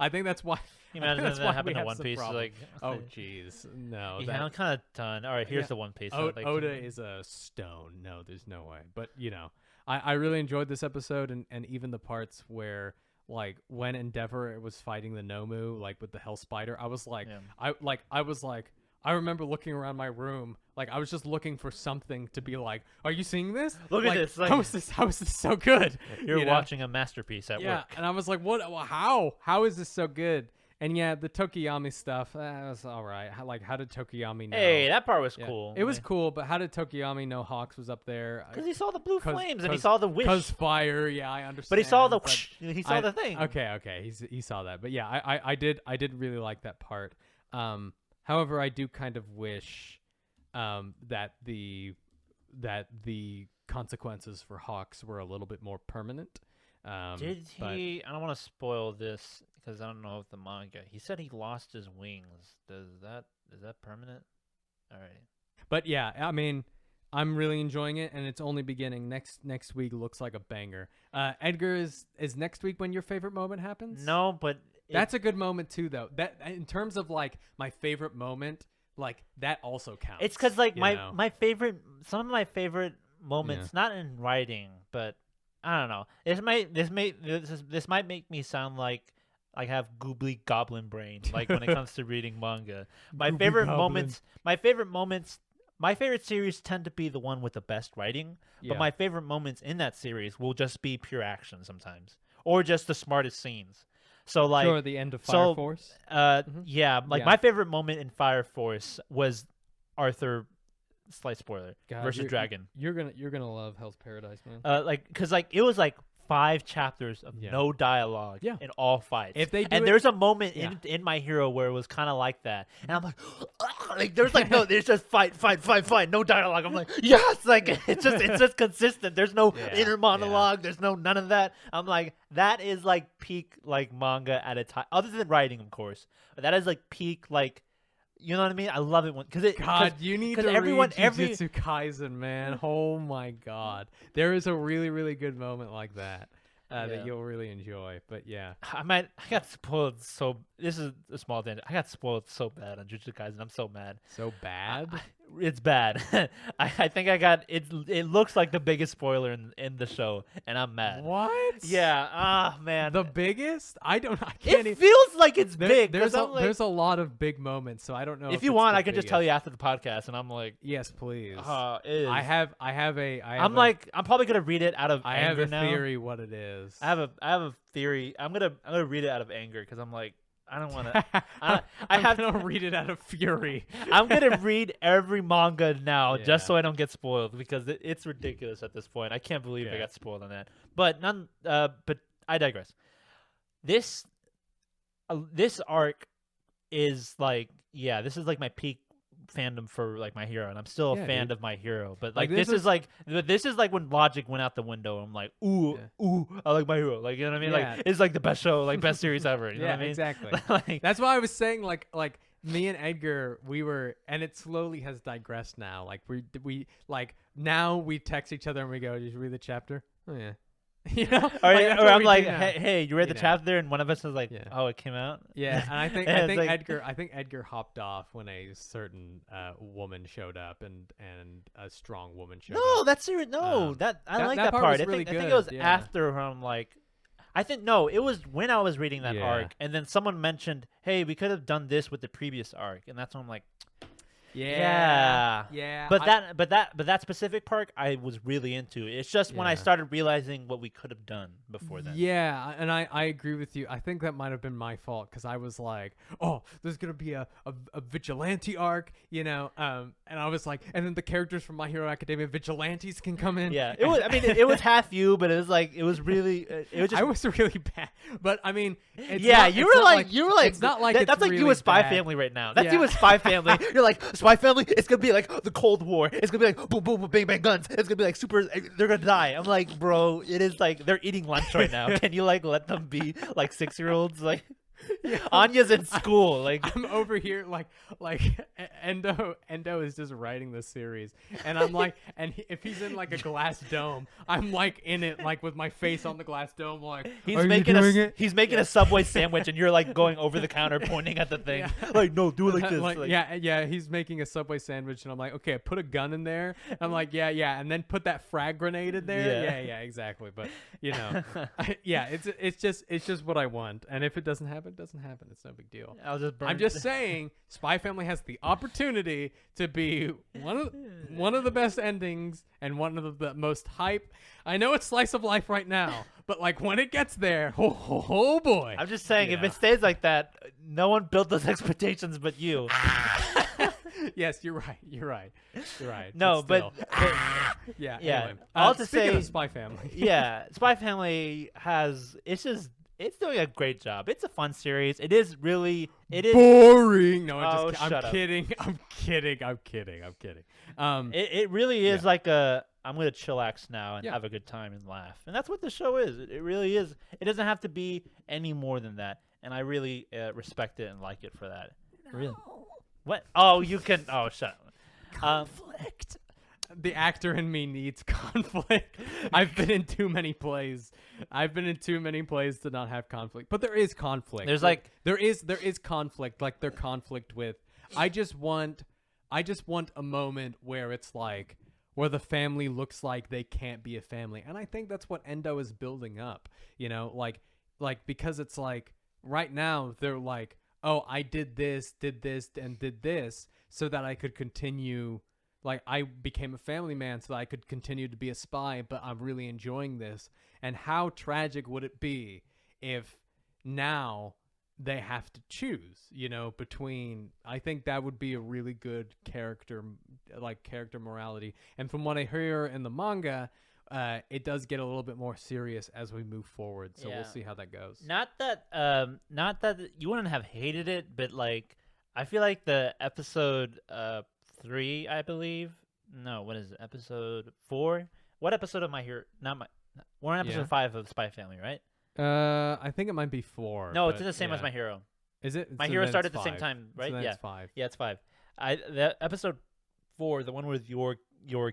I think that's why. Can you imagine that's that why happened we to have One some Piece? problems. Like, Oh, jeez, no. yeah, I'm kind of done. All right, here's Yeah. the One Piece. O- like, Oda is a stone. No, there's no way. But I really enjoyed this episode, and even the parts where like when Endeavor was fighting the Nomu, like with the Hell Spider, I was like, Yeah. I remember looking around my room, like I was just looking for something to be like, "Are you seeing this? Look at Like, this, like- how is this so good?" You're You know? watching a masterpiece at Yeah, work. and I was like, "What? Well, how is this so good?" And yeah, the Tokiyami stuff, was all right. How did Tokiyami know? Hey, that part was Yeah. cool. It was cool, but how did Tokiyami know Hawks was up there? Because he saw the blue 'Cause- flames and he 'cause- saw the wish. 'Cause fire, yeah, I understand. But he saw the but whoosh, he saw the thing. Okay, he saw that, but yeah, I did really like that part. However, I do kind of wish that the consequences for Hawks were a little bit more permanent. Did but- he? I don't want to spoil this because I don't know if the manga. He said he lost his wings. Is that permanent? All right. But yeah, I mean, I'm really enjoying it, and it's only beginning. Next week looks like a banger. Edgar, is next week when your favorite moment happens? No, but That's a good moment too, though. That in terms of like my favorite moment, like that also counts. it's because like you my know? my favorite, some of my favorite moments, not in writing, but I don't know. This might make me sound like I have goobly goblin brain, like when it comes to reading manga. My Goobly favorite goblin. moments. My favorite series tend to be the one with the best writing, but Yeah. my favorite moments in that series will just be pure action sometimes, or just the smartest scenes. So like, sure, the end of Fire so, Force. yeah, like Yeah. my favorite moment in Fire Force was Arthur, slight spoiler, God, versus you're- Dragon. You're gonna love Hell's Paradise, man. Like, cause like it was like 5 chapters of Yeah. no dialogue Yeah. in all fights. If they do and it- there's a moment Yeah. in My Hero where it was kind of like that, and I'm like, like there's like no, there's just fight, no dialogue. I'm like, yes, like it's just consistent. There's no Yeah, inner monologue. There's no none of that. I'm like, that is like peak like manga at a time, other than writing, of course. But that is like peak like. You know what I mean? I love it when because it. God, you need 'cause to everyone, read Jujutsu Kaisen, man. Oh my God, there is a really, really good moment like that Yeah. that you'll really enjoy. But yeah, I got spoiled so. This is a small tangent. I got spoiled so bad on Jujutsu Kaisen. I'm so mad. so bad. It's bad. I think I got it. It looks like the biggest spoiler in the show, and I'm mad. What? Yeah. Ah, man. The biggest? I can't. it feels like it's big. 'cause There's I'm like, there's a lot of big moments, so I don't know. if If you it's want, the I can just tell you biggest. after the podcast, and I'm like, Yes, please. it is. I have I'm probably gonna read it out of I have anger a now. theory what it is. I have a theory. I'm gonna read it out of anger because I'm like, I don't want to. I I'm have gonna read it out of fury. I'm gonna read every manga now Yeah. just so I don't get spoiled because it's ridiculous at this point. I can't believe I Yeah. got spoiled on that. But but I digress. This arc is like, yeah, this is like my peak fandom for like My Hero, and I'm still a Yeah, fan dude. of My Hero. But Like, like this this is- is like when logic went out the window. I'm like, ooh, I like My Hero. Like, you know what I mean? Yeah. Like, it's like the best show, like best series ever. You know Yeah, what I mean? exactly. like, That's why I was saying like me and Edgar, we were, and it slowly has digressed now. Like we like now we text each other and we go, "Did you read the chapter?" Oh yeah. You know? or, that's or what I'm we like, do now. hey, you read You the know. chapter, and one of us is like, Yeah. oh, it came out. Yeah, and I think And it's like- Edgar hopped off when a certain woman showed up and a strong woman showed No, up. that's serious. No, that like that that part part. was I really think it good, was yeah. after I'm like, I think no, it was when I was reading that Yeah. arc, and then someone mentioned, hey, we could have done this with the previous arc, and that's when I'm like, Yeah. But that specific part I was really into. It's just when I Yeah. started realizing what we could have done before then. Yeah, and I agree with you. I think that might have been my fault because I was like, oh, there's gonna be a vigilante arc, you know, and I was like, and then the characters from My Hero Academia vigilantes can come in. Yeah, it was. I mean, it was half you, but it was like it was really. It was just. I was really bad, but I mean, it's yeah, not- you it's were not like you were like it's not like that's it's like you really a Spy bad. Family right now. That's Yeah. you a Spy Family. You're like Spy Spy Family, it's gonna be like the Cold War. It's gonna be like boom, boom, boom, bang, bang, guns. It's gonna be like super. They're gonna die. I'm like, bro, it is like they're eating lunch right now. Can you like let them be like 6-year-olds? Like, Anya's in school. Like, I'm over here Endo is just writing the series, and I'm like, if he's in like a glass dome, I'm like in it, like with my face on the glass dome, like he's making a Subway sandwich, and you're like going over the counter pointing at the thing. Yeah. Like, no, do it like this. Like, yeah, he's making a Subway sandwich, and I'm like, okay, put a gun in there. I'm like, yeah, and then put that frag grenade in there. Yeah, exactly. But it's just what I want, and if it doesn't happen, it doesn't happen. It's no big deal. I'm just saying, Spy Family has the opportunity to be one of the best endings and one of the most hype. I know it's slice of life right now, but like when it gets there, oh boy. I'm just saying, if it stays like that, no one built those expectations but you. Yes, you're right. No, but yeah. Yeah. Anyway, All to speaking say, of Spy Family. Yeah, Spy Family it's doing a great job. It's a fun series. It is boring. No, Oh, I'm shut up. kidding. I'm kidding. It really is like I'm gonna chillax now and Yeah. have a good time and laugh, and that's what the show is. It really is. It doesn't have to be any more than that, and I really respect it and like it for that. Really? What? Oh, you can. Oh, shut up. Conflict. The actor in me needs conflict. I've been in too many plays. To not have conflict. But there is conflict. There's there is conflict. Like their conflict with. I just want a moment where it's like where the family looks like they can't be a family, and I think that's what Endo is building up. You know, like because it's like right now they're like, oh, I did this, and did this so that I could continue. Like, I became a family man so that I could continue to be a spy, but I'm really enjoying this. And how tragic would it be if now they have to choose, between... I think that would be a really good character morality. And from what I hear in the manga, it does get a little bit more serious as we move forward. So we'll see how that goes. Not that you wouldn't have hated it, but, like, I feel like the episode... 3, I believe. No, what is it? Episode 4? What episode of My Hero? We're on episode 5 of Spy Family, right? I think it might be 4. No, it's the same as My Hero. Is it? My Hero started at the same time, right? So yeah. It's 5. Yeah, it's 5. The episode 4, the one with your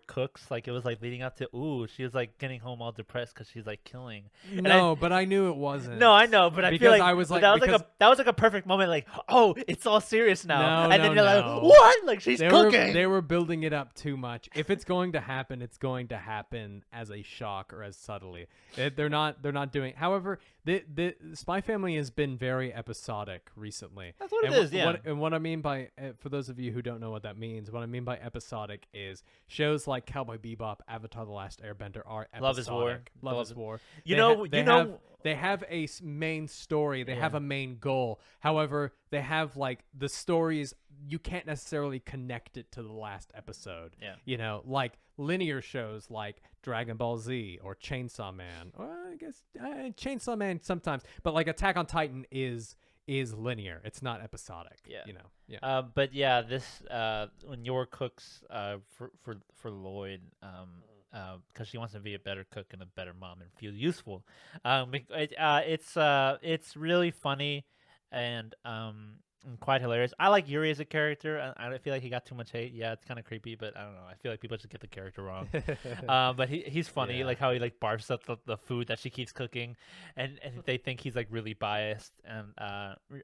cooks, like it was like leading up to she was like getting home all depressed because she's like killing. But I knew it wasn't. No, I know, but I feel like I was like that was like a perfect moment. Like, oh, it's all serious now, and then you're like, no. what? Like she's cooking. They were building it up too much. If it's going to happen, it's going to happen as a shock or as subtly. They're not doing. However, the Spy Family has been very episodic recently. That's what it is. Yeah. What I mean by for those of you who don't know what that means, what I mean by episodic is shows like Cowboy Bebop, Avatar: The Last Airbender are episodic. Love is War. Love is War. They have a main story. They have a main goal. However, they have like the stories. You can't necessarily connect it to the last episode. Yeah. Like linear shows like Dragon Ball Z or Chainsaw Man. Or I guess Chainsaw Man sometimes. But like Attack on Titan is linear. It's not episodic. Yeah. Yeah. But yeah, this when your cooks for Lloyd because she wants to be a better cook and a better mom and feel useful. It's really funny and quite hilarious. I like Yuri as a character. I don't feel like he got too much hate. Yeah, it's kind of creepy, but I don't know. I feel like people just get the character wrong. But he's funny, like how he like barfs up the food that she keeps cooking, and they think he's like really biased, and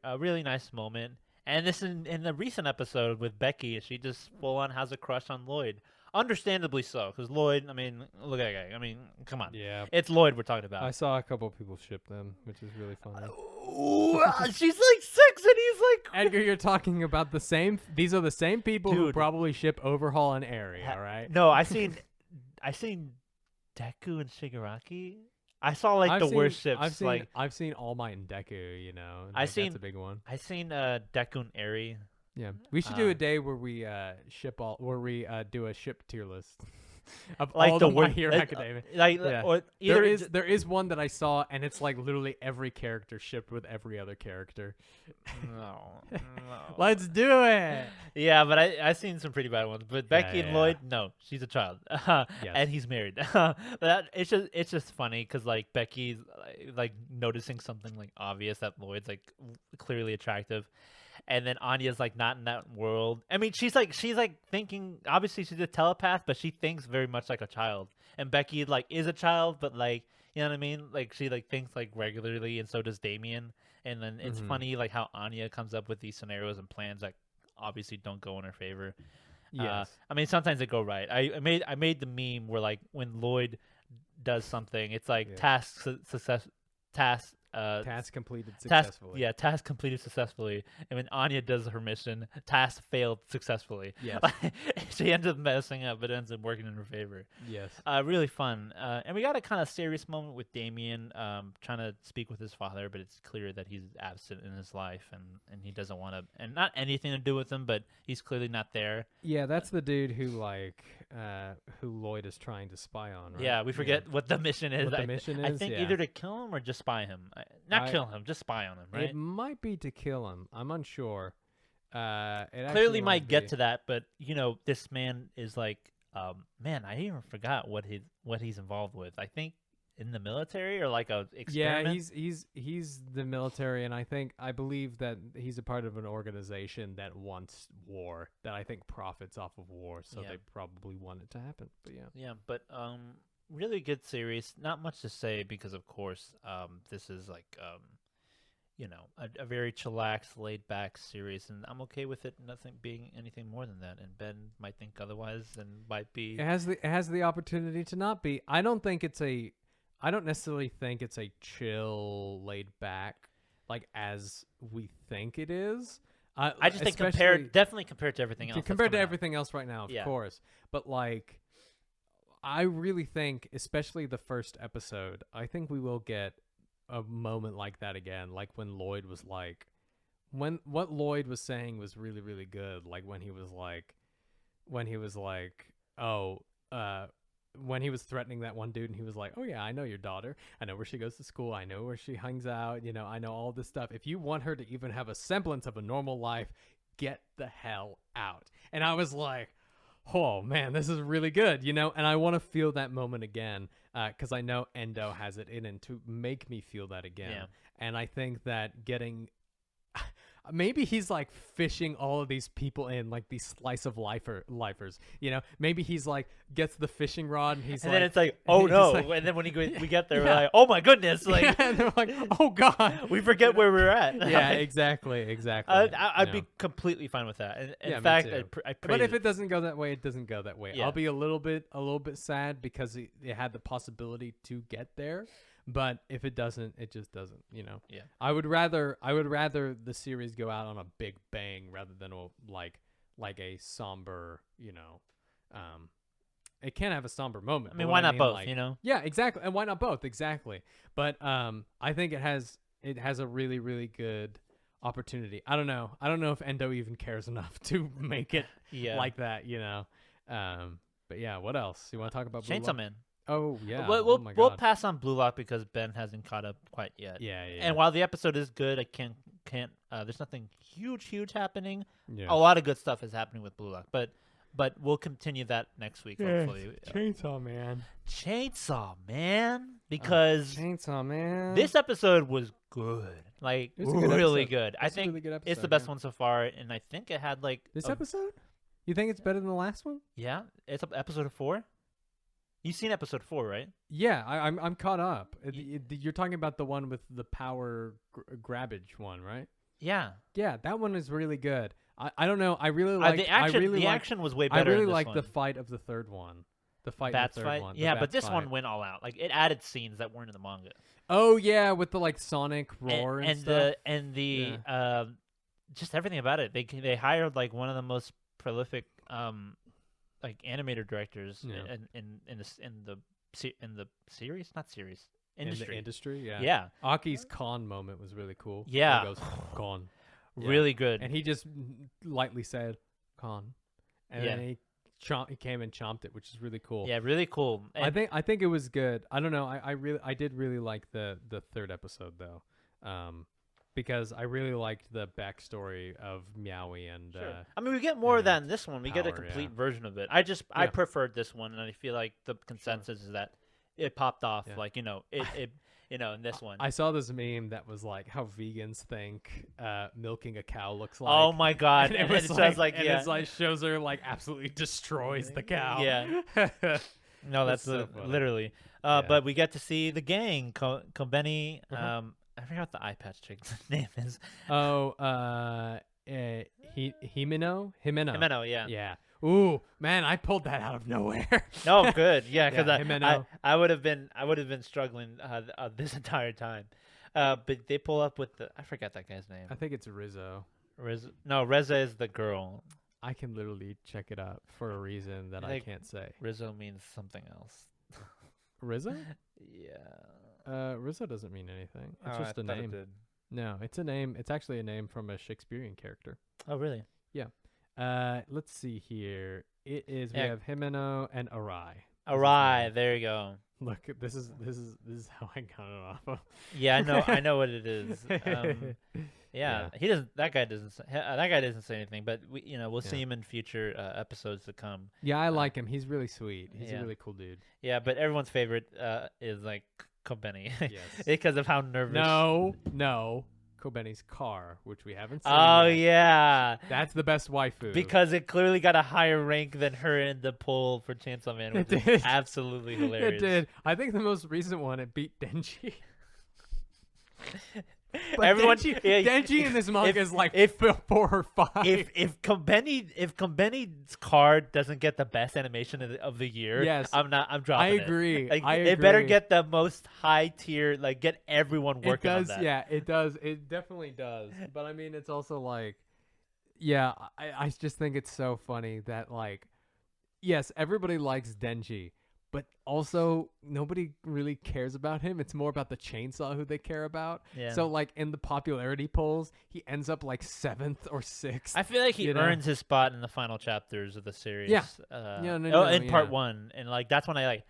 a really nice moment. And this in the recent episode with Becky, she just full on has a crush on Lloyd. Understandably so, because Lloyd, I mean, look at that guy. I mean, come on. Yeah. It's Lloyd we're talking about. I saw a couple of people ship them, which is really funny. She's like 6 and he's like... Edgar, you're talking about the same... These are the same people who probably ship Overhaul and Eri, all right? No, I seen Deku and Shigaraki. I saw like worst ships. I've seen All Might and Deku, that's a big one. I seen Deku and Eri. Yeah, we should do a day where we do a ship tier list. Of like all the the My word, Hero Academia. like or There either is one that I saw, and it's like literally every character shipped with every other character. no. Let's do it. Yeah, but I seen some pretty bad ones. But Becky and yeah. Lloyd, no, she's a child, and he's married. It's just funny because like Becky's like noticing something like obvious that Lloyd's like clearly attractive, and then Anya's like not in that world. I mean, she's like thinking. Obviously, she's a telepath, but she thinks very much like a child. And Becky like is a child, but like you know what I mean. Like she like thinks like regularly, and so does Damien. And then it's funny like how Anya comes up with these scenarios and plans that obviously don't go in her favor. Yes. I mean sometimes they go right. I made the meme where like when Lloyd does something, it's like task completed successfully. Task completed successfully. And when Anya does her mission, task failed successfully. Yes. She ends up messing up, but it ends up working in her favor. Yes. Really fun. And we got a kind of serious moment with Damien trying to speak with his father, but it's clear that he's absent in his life and he doesn't want to, and not anything to do with him, but he's clearly not there. Yeah, that's the dude who like who Lloyd is trying to spy on, right? Yeah, we forget what the mission is. What the mission is? I think Yeah. either to kill him or just spy him. Kill him, just spy on him, right? It might be to kill him. I'm unsure. It Clearly might be. get to that, but you know, this man is like, man, I even forgot what he's involved with. I think in the military or like a experiment. Yeah, he's the military, and I believe that he's a part of an organization that wants war, that I think profits off of war, so they probably want it to happen. But yeah, but really good series. Not much to say because of course this is like you know, a very chillaxed, laid back series, and I'm okay with it nothing being anything more than that. And Ben might think otherwise and might be. It has the opportunity to not be. I don't necessarily think it's a chill, laid back like as we think it is. I just think definitely compared to everything else. Compared to everything else right now, of course. But like I really think, especially the first episode, I think we will get a moment like that again, like when Lloyd was like, what Lloyd was saying was really, really good. Like when he was like, when he was threatening that one dude, and he was like, oh yeah, I know your daughter. I know where she goes to school. I know where she hangs out. You know, I know all this stuff. If you want her to even have a semblance of a normal life, get the hell out. And I was like, oh man, this is really good, you know, and I want to feel that moment again because I know Endo has it in him to make me feel that again. Yeah. And I think that maybe he's like fishing all of these people in, like these slice of lifers, you know. Maybe he's like gets the fishing rod and he's and like, then it's like, oh no, like, and then when we get there, we're like, oh my goodness, like and they're like, oh god, we forget where we're at. Yeah, exactly. I'd be completely fine with that. And in fact, I but if it doesn't go that way, it doesn't go that way. Yeah. I'll be a little bit sad because it had the possibility to get there. But if it doesn't, it just doesn't, you know. Yeah. I would rather the series go out on a big bang rather than like a somber, you know. It can have a somber moment. I mean, why not both, like, you know? Yeah, exactly. And why not both? Exactly. But I think it has a really, really good opportunity. I don't know if Endo even cares enough to make it like that, you know. But yeah, what else? You want to talk about Blue Chainsaw Lock? Man. Oh yeah, we'll pass on Blue Lock because Ben hasn't caught up quite yet. Yeah. And while the episode is good, I can't. There's nothing huge happening. Yeah. A lot of good stuff is happening with Blue Lock, but we'll continue that next week. Hopefully. Chainsaw Man. Because Chainsaw Man. this episode was good. Like really good. I think really good episode, it's the best one so far, and I think it had like this episode. You think it's better than the last one? Yeah, it's episode 4. You've seen episode 4, right? Yeah, I'm caught up. You're talking about the one with the power grabbage one, right? Yeah. Yeah, that one is really good. I don't know. I really like the action. The action was way better. I really in this like one. the fight of the third one. The fight. Bats in the third fight. one. Yeah, but Bats this fight. one went all out. Like it added scenes that weren't in the manga. Oh yeah, with the like sonic roar and stuff. Just everything about it. They hired like one of the most prolific like animator directors in the series, not series, industry. In the industry, yeah. Yeah. Aki's Khan moment was really cool. Yeah. He goes, Khan. Really good. And he just lightly said, Khan. And then he he came and chomped it, which is really cool. Yeah, really cool. And I think it was good. I don't know. I did really like the third episode though, because I really liked the backstory of Meowie and. Sure. I mean, we get more of and that in this one. We get a Power, complete yeah. version of it. I preferred this one, and I feel like the consensus is that it popped off. Yeah. Like it in this one. I saw this meme that was like how vegans think milking a cow looks like. Oh my god! And And it says like and yeah. it's like shows her like absolutely destroys the cow. Yeah. No, that's so funny. literally. Yeah. But we get to see the gang. Kobeni. Uh-huh. I forgot what the eye patch chick's name is. Oh, Himeno. Himeno, yeah. Yeah. Ooh, man, I pulled that out of nowhere. Oh, good. Yeah, because Yeah, Himeno. I would have been struggling this entire time. But they pull up with I forgot that guy's name. I think it's Rizzo. Reza is the girl. I can literally check it up for a reason that I Like- can't say. Rizzo means something else. Rizzo? Yeah. Rizzo doesn't mean anything. It's Oh, just I a thought it name. did. No, it's a name. It's actually a name from a Shakespearean character. Oh, really? Let's see here. It is. We Yeah. have Himeno and Arai. Arai. There you go. Look, this is how I got it off of. Yeah, I know what it is. Yeah, he doesn't. That guy doesn't say anything. But we'll see Yeah. him in future episodes to come. Yeah, I like him. He's really sweet. He's yeah. a really cool dude. Yeah, but everyone's favorite is like Kobeni. Yes. Because of how nervous. No. Kobeni's car, which we haven't seen. Oh yet. yeah. That's the best waifu. Because it clearly got a higher rank than her in the poll for Chainsaw Man, which It is did. absolutely hilarious. It did. I think the most recent one, it beat Denji. But Everyone, Denji in this manga is like if 4 or 5. if Kobeni's card doesn't get the best animation of the year, Yes. I'm dropping I it. agree. Like, I it better agree. get the most high tier, like get everyone It working does, on that. yeah, it does. It definitely does. But I mean, it's also like, yeah, I just think it's so funny that like, yes, everybody likes Denji, but also nobody really cares about him. It's more about the chainsaw who they care about. Yeah. So like in the popularity polls, he ends up like 7th or 6th. I feel like he You know? earns his spot in the final chapters of the series. Yeah. In part yeah. 1, and like that's when I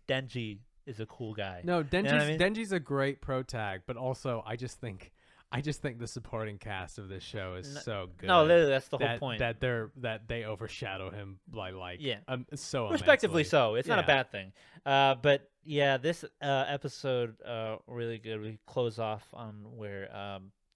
Denji is a cool guy. No, know what I mean? Denji's a great pro tag, but also I just think the supporting cast of this show is so good. No, literally, that's the whole that, point. that they overshadow him like Yeah. so Respectively immensely. so. It's not a Yeah. bad thing. But yeah, this episode really good. We close off on where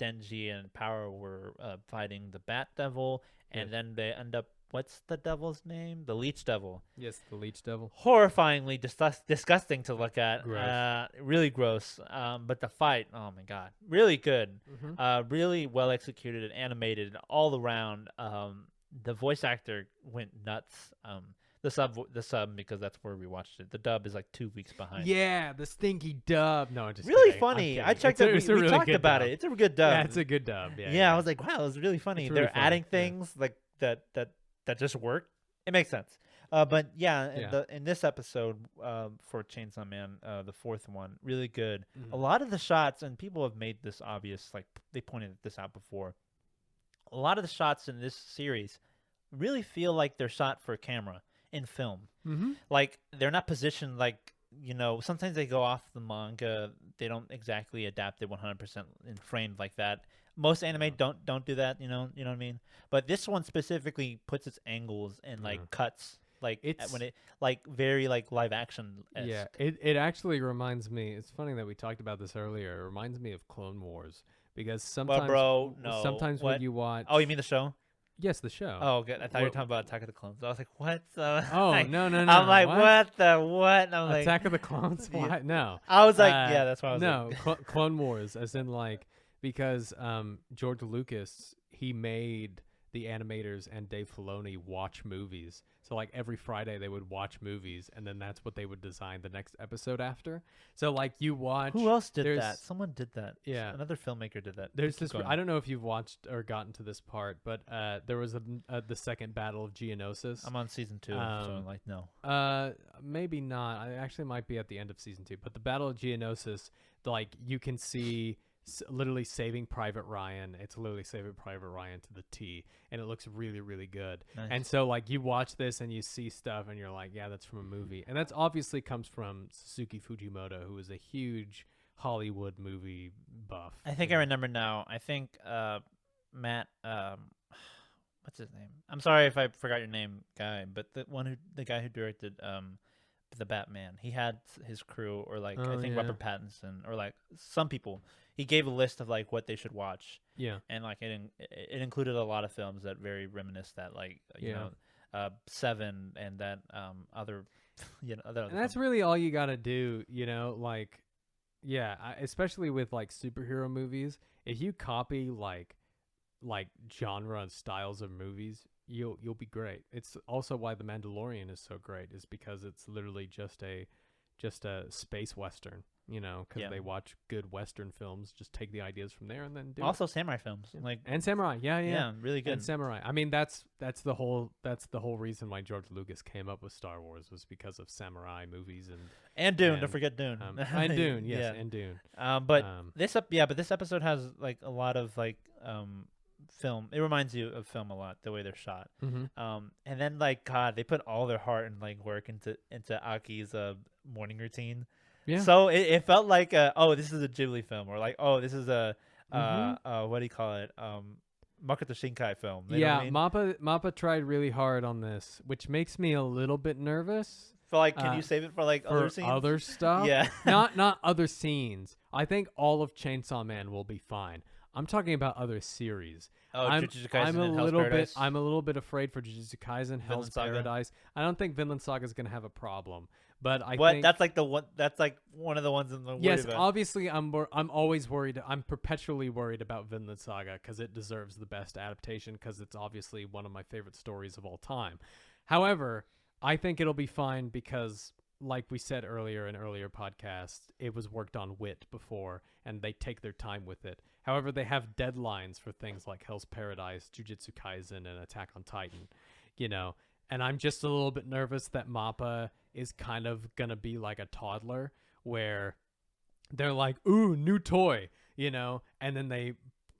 Denji and Power were fighting the Bat Devil, and then they end up. What's the devil's name? The Leech Devil. Yes, the Leech Devil. Horrifyingly disgusting to look at. Gross. Really gross. But the fight, oh my god, really good. Really well executed and animated all around. The voice actor went nuts. The sub because that's where we watched it. The dub is like 2 weeks behind. Yeah, the stinky dub. No, just Really kidding. funny. I'm I kidding. checked It's it. it's a We really talked good about dub. it. It's a good dub. Yeah, it's a good dub. Yeah, I was like, wow, it was really funny. It's really They're adding funny, yeah. things like that just work. It makes sense. But yeah, in this episode for Chainsaw Man, the 4th one, really good. A lot of the shots, and people have made this obvious, like they pointed this out before. A lot of the shots in this series really feel like they're shot for camera in film. Like they're not positioned like, sometimes they go off the manga. They don't exactly adapt it 100% in frame like that. Most anime don't do that, you know what I mean? But this one specifically puts its angles and like cuts like when it like very like live action. Yeah, it actually reminds me. It's funny that we talked about this earlier. It reminds me of Clone Wars because sometimes, sometimes when you watch, oh, you mean the show? Yes, the show. Oh, good. I thought you were talking about Attack of the Clones. I was like, what? Oh, like, no. I'm like, what the what? And I'm like, Attack of the Clones? Why? No. I was like, yeah, that's why I was no, like. Clone Wars, as in like, because George Lucas, he made the animators and Dave Filoni watch movies. So like every Friday they would watch movies, and then that's what they would design the next episode after. So like you watch. Who else did that? Someone did that. Yeah, another filmmaker did that. There's this. I don't know if you've watched or gotten to this part, but there was the second battle of Geonosis. I'm on season 2, so I'm like, no. Maybe not. I actually might be at the end of season 2, but the battle of Geonosis, like you can see literally Saving Private Ryan. It's literally Saving Private Ryan to the T, and it looks really, really good. Nice. And so like you watch this and you see stuff and you're like, yeah, that's from a movie. And that's obviously comes from Suzuki Fujimoto, who is a huge Hollywood movie buff. I think I remember now. I think Matt, what's his name? I'm sorry if I forgot your name, guy, but the guy who directed the Batman, he had his crew, or like I think Robert Pattinson, or like some people. He gave a list of like what they should watch. Yeah, and like it included a lot of films that very reminisce that, like you know, Seven and that other, you know, other. And that's really all you gotta do, you know, like. Yeah, especially with like superhero movies, if you copy like genre and styles of movies, you'll be great. It's also why The Mandalorian is so great, is because it's literally just a space western, you know, because they watch good western films, just take the ideas from there and then do also samurai films, like and samurai, yeah, really good. And samurai. I mean, that's the whole reason why George Lucas came up with Star Wars, was because of samurai movies and Dune. Don't forget Dune. And Dune, yes, and Dune. But this episode has like a lot of like film. It reminds you of film a lot, the way they're shot. And then like God, they put all their heart and like work into Aki's morning routine. Yeah. So it felt like this is a Ghibli film, or like this is a what do you call it? Makoto Shinkai film. You know what I mean? Mappa tried really hard on this, which makes me a little bit nervous. For like, can you save it for like other scenes? Other stuff? Yeah. not other scenes. I think all of Chainsaw Man will be fine. I'm talking about other series. Jujutsu Kaisen and Hell's Paradise? I'm a little bit afraid for Jujutsu Kaisen, Hell's Paradise. I don't think Vinland Saga is going to have a problem, but I think that's like the one. That's like one of the ones in the yes. Obviously, I'm always worried. I'm perpetually worried about Vinland Saga because it deserves the best adaptation, because it's obviously one of my favorite stories of all time. However, I think it'll be fine because, like we said earlier in earlier podcasts, it was worked on Wit before, and they take their time with it. However, they have deadlines for things like Hell's Paradise, Jujutsu Kaisen, and Attack on Titan, you know. And I'm just a little bit nervous that Mappa is kind of going to be like a toddler, where they're like, ooh, new toy, you know, and then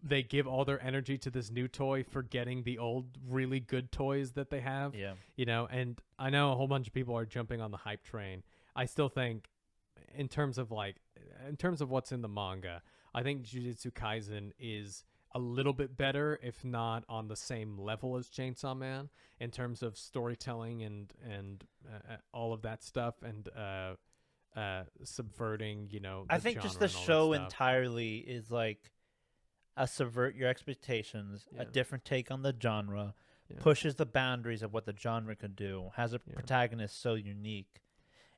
they give all their energy to this new toy, forgetting the old really good toys that they have. Yeah. You know, and I know a whole bunch of people are jumping on the hype train. I still think in terms of what's in the manga, I think Jujutsu Kaisen is a little bit better, if not on the same level as Chainsaw Man, in terms of storytelling and all of that stuff, and subverting, you know, I think just the show entirely is like a subvert your expectations, a different take on the genre, pushes the boundaries of what the genre could do, has a protagonist so unique,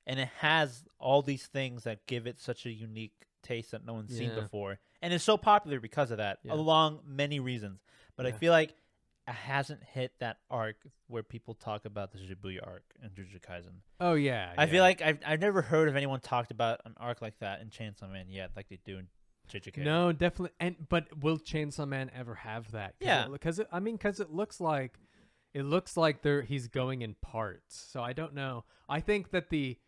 and it has all these things that give it such a unique taste that no one's seen before, and it's so popular because of that, along many reasons. But I feel like it hasn't hit that arc where people talk about the Shibuya arc in Jujutsu Kaisen. Oh yeah, I feel like I've never heard of anyone talked about an arc like that in Chainsaw Man yet, like they do in JJK. No, definitely. But will Chainsaw Man ever have that? Because it looks like he's going in parts. So I don't know. I think that the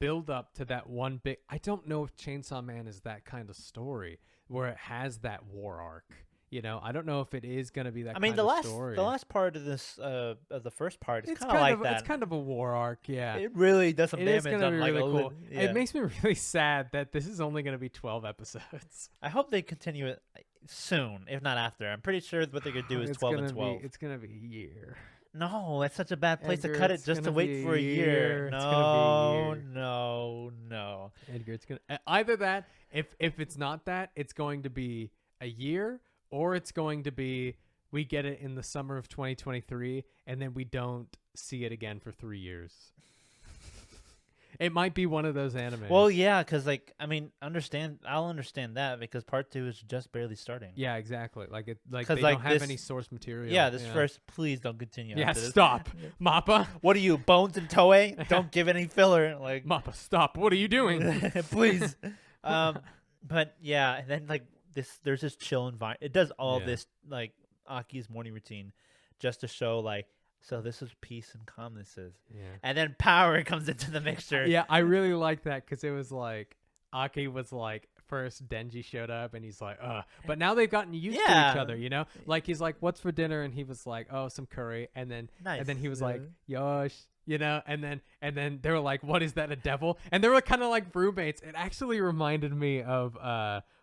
build up to that one big, I don't know if Chainsaw Man is that kind of story where it has that war arc. You know, I don't know if it is going to be that kind of story. The last part of this, of the first part, is kind of like that. It's kind of a war arc, yeah. It really does some damage. It's going to be really cool. It makes me really sad that this is only going to be 12 episodes. I hope they continue it soon, if not after. I'm pretty sure what they're going to do is 12 and 12. It's going to be a year. No, that's such a bad place to cut it just to wait for a year. No, it's gonna be a year. No. Edgar, it's going to either that, if it's not that, it's going to be a year, or it's going to be we get it in the summer of 2023 and then we don't see it again for 3 years. It might be one of those animes. Well, yeah, because I'll understand that because part 2 is just barely starting. Yeah, exactly. They don't have any source material. Yeah, first, please don't continue. Yeah, stop, Mappa. What are you, Bones and Toei? Don't give any filler. Mappa, stop. What are you doing? Please. But yeah, and then there's this chill environment. It does all this Aki's morning routine just to show so this is peace and calmness is. Yeah. And then power comes into the mixture. Yeah, I really like that because it was Aki was first Denji showed up and he's like, but now they've gotten used to Yeah. each other, you know? Like he's like, what's for dinner? And he was like, oh, some curry. And then he was like, Yosh, you know? And then they were like, what is that, a devil? And they were kind of like roommates. It actually reminded me of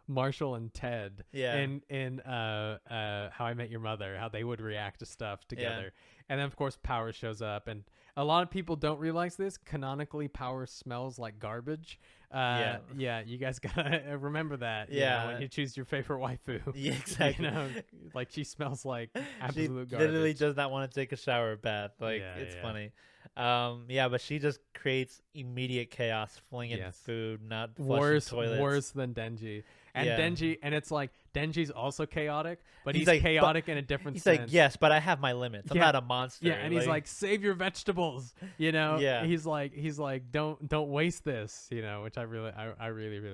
Marshall and Ted in How I Met Your Mother, how they would react to stuff together. And then of course Power shows up, and a lot of people don't realize this. Canonically, Power smells like garbage. You guys gotta remember that. You know, when you choose your favorite waifu. Yeah, exactly. You know, like she smells like absolute she garbage. literally does not want to take a shower or bath. Like it's funny. But she just creates immediate chaos, flinging food, not flushing toilets. Worse than Denji. And Denji, and it's like Denji's also chaotic, but he's like, chaotic in a different he's sense. like, yes, but I have my limits. I'm not a monster. Yeah, and he's like, save your vegetables, you know. Yeah. He's like, don't waste this, you know, which I really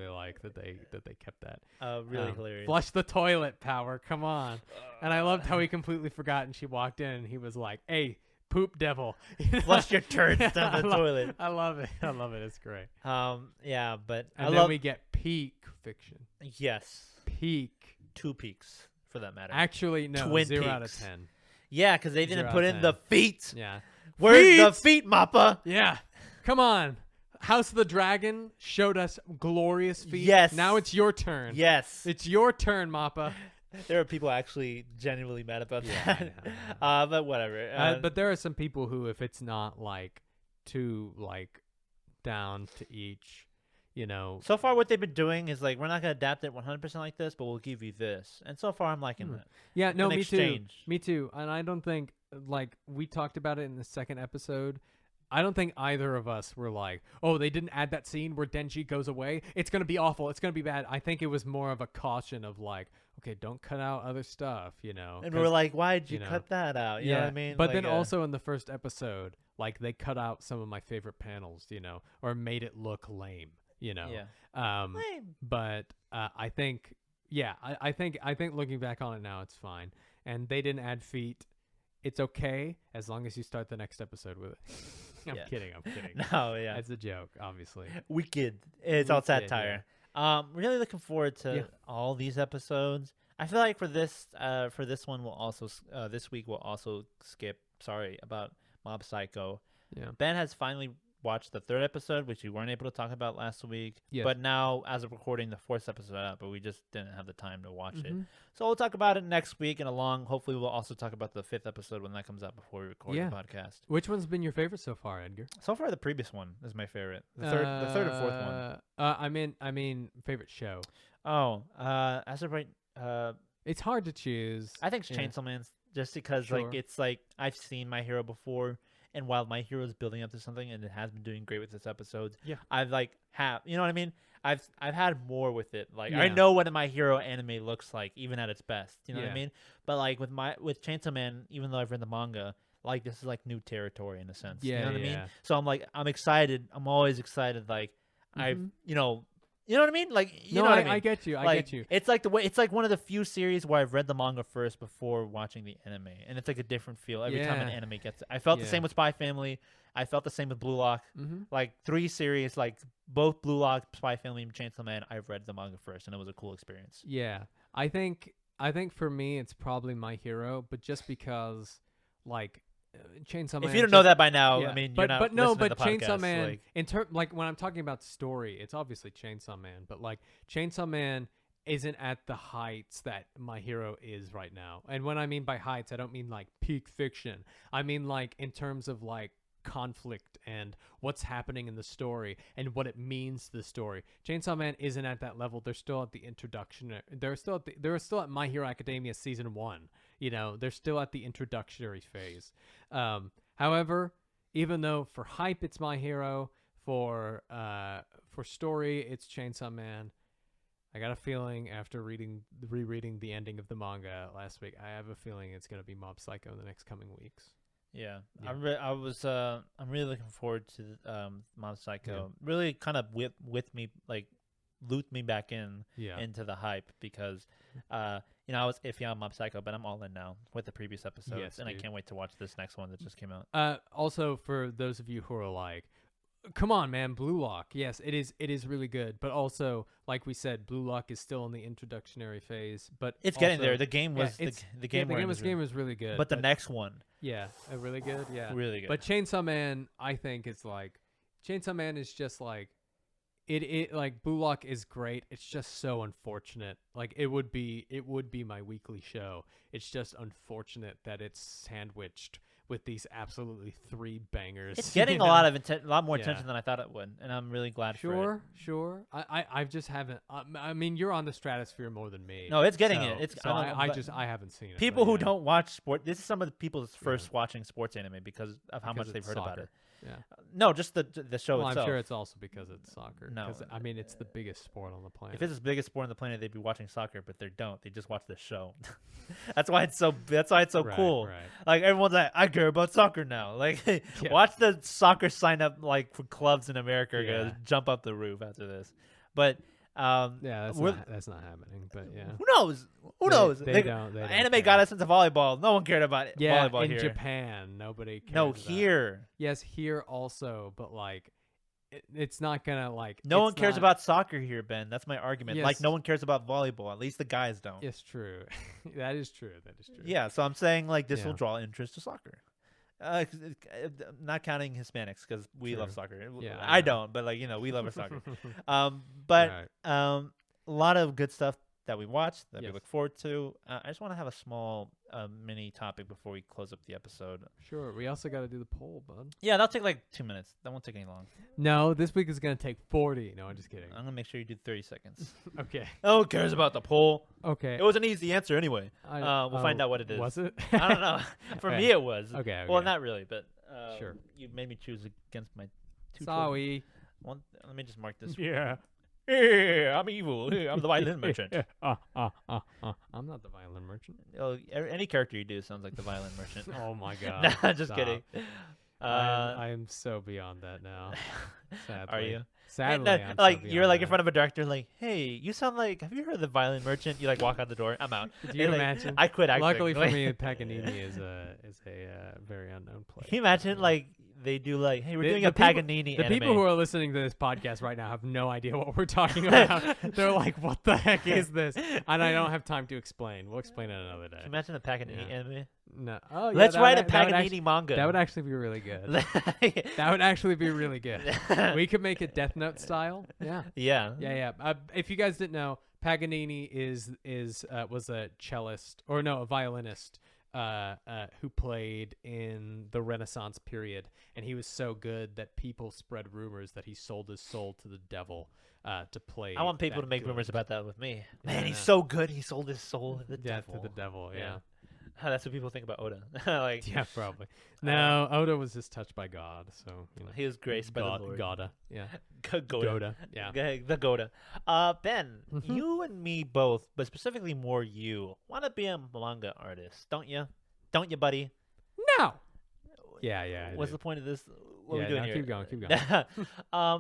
like that they kept that. Really hilarious. Flush the toilet, Power. Come on. And I loved how he completely forgot, and she walked in, and he was like, hey, poop devil. Flush your turds down the toilet. I love it. It's great. But then we get peak fiction. Yes. Peak. 2 peaks for that matter. Actually, no. Twin 0 out of peaks. 10. Yeah, because they didn't put in 10. the feet. Yeah. Where's the feet, Mappa? Yeah. Come on. House of the Dragon showed us glorious feet. Yes. Now it's your turn. Yes. It's your turn, Mappa. There are people actually genuinely mad about that. But whatever. But there are some people who, if it's not like too like down to each, you know. So far, what they've been doing is like, we're not gonna adapt it 100% like this, but we'll give you this. And so far, I'm liking that. Yeah, no, me exchange. too. Me too. And I don't think, like we talked about it in the second episode, I don't think either of us were like, oh, they didn't add that scene where Denji goes away. It's going to be awful. It's going to be bad. I think it was more of a caution of like, okay, don't cut out other stuff, you know. And we're like, why did you cut that out? You know what I mean? But like, then also in the first episode, like they cut out some of my favorite panels, you know, or made it look lame, you know. Yeah. Lame. But I think, I think looking back on it now, it's fine. And they didn't add feet. It's okay as long as you start the next episode with it. I'm kidding. No, yeah. It's a joke, obviously. Wicked. It's all satire. Really looking forward to all these episodes. I feel like for this one, we'll also this week we'll also skip. Sorry about Mob Psycho. Yeah. Ben has finally watched the 3rd episode, which we weren't able to talk about last week. Yes. But now, as of recording, the 4th episode out, but we just didn't have the time to watch it. So we'll talk about it next week and along. Hopefully, we'll also talk about the 5th episode when that comes out before we record the podcast. Which one's been your favorite so far, Edgar? So far, the previous one is my favorite. The third and 4th one. I mean, favorite show. Oh, as of right, it's hard to choose. I think it's Chainsaw Man, just because like it's like I've seen My Hero before, and while My Hero is building up to something, and it has been doing great with its episodes, I've you know what I mean? I've had more with it. Like I know what a My Hero anime looks like, even at its best. You know what I mean? But like with Chainsaw Man, even though I've read the manga, like this is like new territory in a sense. You know what I mean? So I'm excited. I'm always excited. Like you know what I mean? Like you know what I mean? I get you. I get you. It's like it's like one of the few series where I've read the manga first before watching the anime, and it's like a different feel every time an anime gets it. I felt the same with Spy Family. I felt the same with Blue Lock. Like 3 series, like both Blue Lock, Spy Family, and Chainsaw Man. I've read the manga first, and it was a cool experience. Yeah, I think for me it's probably My Hero, but just because like. Chainsaw Man. If you don't know that by now, I mean, you're not but listening to the Chainsaw podcast, Man, like when I'm talking about story, it's obviously Chainsaw Man, but like Chainsaw Man isn't at the heights that My Hero is right now. And when I mean by heights, I don't mean like peak fiction. I mean like in terms of like conflict and what's happening in the story and what it means to the story. Chainsaw Man isn't at that level. They're still at the introduction. They're still at My Hero Academia season 1. You know, they're still at the introductory phase. However, even though for hype it's My Hero, for story it's Chainsaw Man, I got a feeling after rereading the ending of the manga last week, I have a feeling it's going to be Mob Psycho in the next coming weeks. Yeah. I'm really looking forward to Mob Psycho. Really kind of with me, like loop me back into the hype because I was iffy on Mob Psycho, but I'm all in now with the previous episodes, and I can't wait to watch this next one that just came out. Also, for those of you who are like, Come on, man. Blue Lock. Yes, it is. It is really good. But also, like we said, Blue Lock is still in the introductory phase. But It's also, getting there. The game was the game. the we're in game is was really good. but the next one, yeah, really good. Yeah, really good. But Chainsaw Man, I think it's like Chainsaw Man is just like it like Blue Lock is great. It's just so unfortunate. Like it would be my weekly show. It's just unfortunate that it's sandwiched with these absolutely 3 bangers. it's getting you a know? lot of a lot more Yeah. attention than I thought it would, and I'm really glad for it. Sure. I just haven't. I mean, you're on the stratosphere more than me. No, it's getting so, it. It's so I, don't know, but I haven't seen it. people but who yeah, don't watch sport. This is some of the people's first watching sports anime because of how because much they've it's heard about soccer. it. Yeah. No, just the show Well, I'm itself. sure it's also because it's soccer. No. 'Cause, I mean, it's the biggest sport on the planet. If it's the biggest sport on the planet, they'd be watching soccer, but they don't. They just watch the show. That's why it's so. That's why it's so Right, cool. right. Like everyone's like, I care about soccer now. Like, Yeah. watch the soccer sign up like for clubs in America. Yeah. Gonna jump up the roof after this. But Yeah, we're- that's not happening. But yeah. who knows? Who knows? They don't Anime care. got us into volleyball. No one cared about it. Yeah, volleyball in here. Japan, nobody cares. No, about- here. Yes, here also, but like, it's not gonna like. No one it's cares not- about soccer here, Ben. That's my argument. Like Yes. no one cares about volleyball. At least the guys don't. It's true. That is true. That is true. Yeah, so I'm saying like this will Yeah. draw interest to soccer. Not counting Hispanics because we love True. soccer. Yeah, I I know. don't, but like we love our soccer. But Right. a lot of good stuff that we watched that we Yes. look forward to. I just want to have a small mini topic before we close up the episode. Sure. We also got to do the poll, bud. Yeah, that'll take like 2 minutes. That won't take any long. No, this week is gonna take 40. No, I'm just kidding. I'm gonna make sure you do 30 seconds. Okay. No one cares about the poll. Okay. It was an easy answer anyway. We'll find oh, out what it is. Was it? I don't know. For Okay. me, it was. Okay, Well, okay. not really, but Sure. You made me choose against my two. choices. Sorry. Let me just mark this. Yeah. Yeah, I'm evil. I'm the violin merchant. I'm not the violin merchant. Oh, any character you do sounds like the violin merchant. Oh my god. Nah, just Stop. kidding. I am so beyond that now. Sadly. Are you? Sadly, No, I'm so like you're beyond like in that. front of a director, like, hey, you sound like. Have you heard of the violin merchant? You like walk out the door. I'm out. Could you And, like, imagine? I quit acting. Luckily for Like, me, Paganini is a very unknown player. Can you imagine like they do like, hey, we're The- doing the a people- Paganini The anime. people who are listening to this podcast right now have no idea what we're talking about. They're like, "What the heck is this?" And I don't have time to explain. We'll explain it another day. Can you imagine a Paganini Yeah. anime? No. Oh, yeah, Let's that write would a that would Paganini actu- manga. That would actually be really good. That would actually be really good. We could make it Death Note style. Yeah. Yeah. Yeah. If you guys didn't know, Paganini was a cellist or no, a violinist who played in the Renaissance period, and he was so good that people spread rumors that he sold his soul to the devil to play. I want people that to make good. rumors about that with me. Man, he's Yeah. so good. He sold his soul to the Yeah, devil. to the devil. Yeah. That's what people think about Oda. Like, Yeah, probably. No, Oda was just touched by God, so you know. he was graced by God, the Lord. Goda. Yeah. Goda. Yeah. The Goda. Ben, Mhm. you and me both, but specifically more you, want to be a manga artist, don't you? Don't you, buddy? No. Yeah. I What's do. the point of this? What are Yeah, we doing no, here? keep going.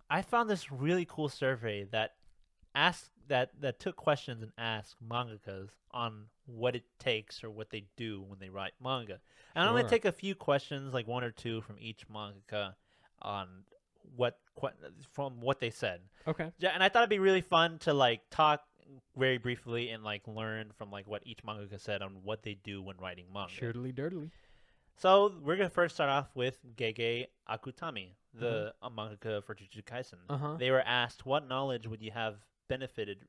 I found this really cool survey that took questions and asked mangakas on what it takes or what they do when they write manga. And I'm going Sure. to take a few questions, like one or two from each mangaka on from what they said. Okay. Yeah, and I thought it'd be really fun to like talk very briefly and like learn from like what each mangaka said on what they do when writing manga. Shirtly dirtily. So we're gonna first start off with Gege Akutami, the mangaka for Jujutsu Kaisen. Uh-huh. They were asked, what knowledge would have benefited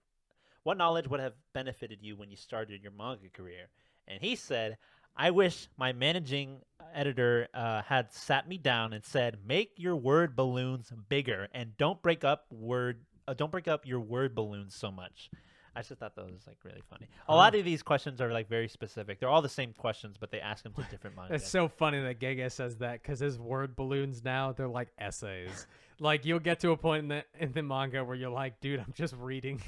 you when you started your manga career? And he said, I wish my managing editor had sat me down and said, make your word balloons bigger and don't break up your word balloons so much. I just thought that was like really funny. A lot of these questions are like very specific. They're all the same questions, but they ask them to different manga. It's so funny that Gege says that because his word balloons now, they're like essays. Like you'll get to a point in the manga where you're like, dude, I'm just reading.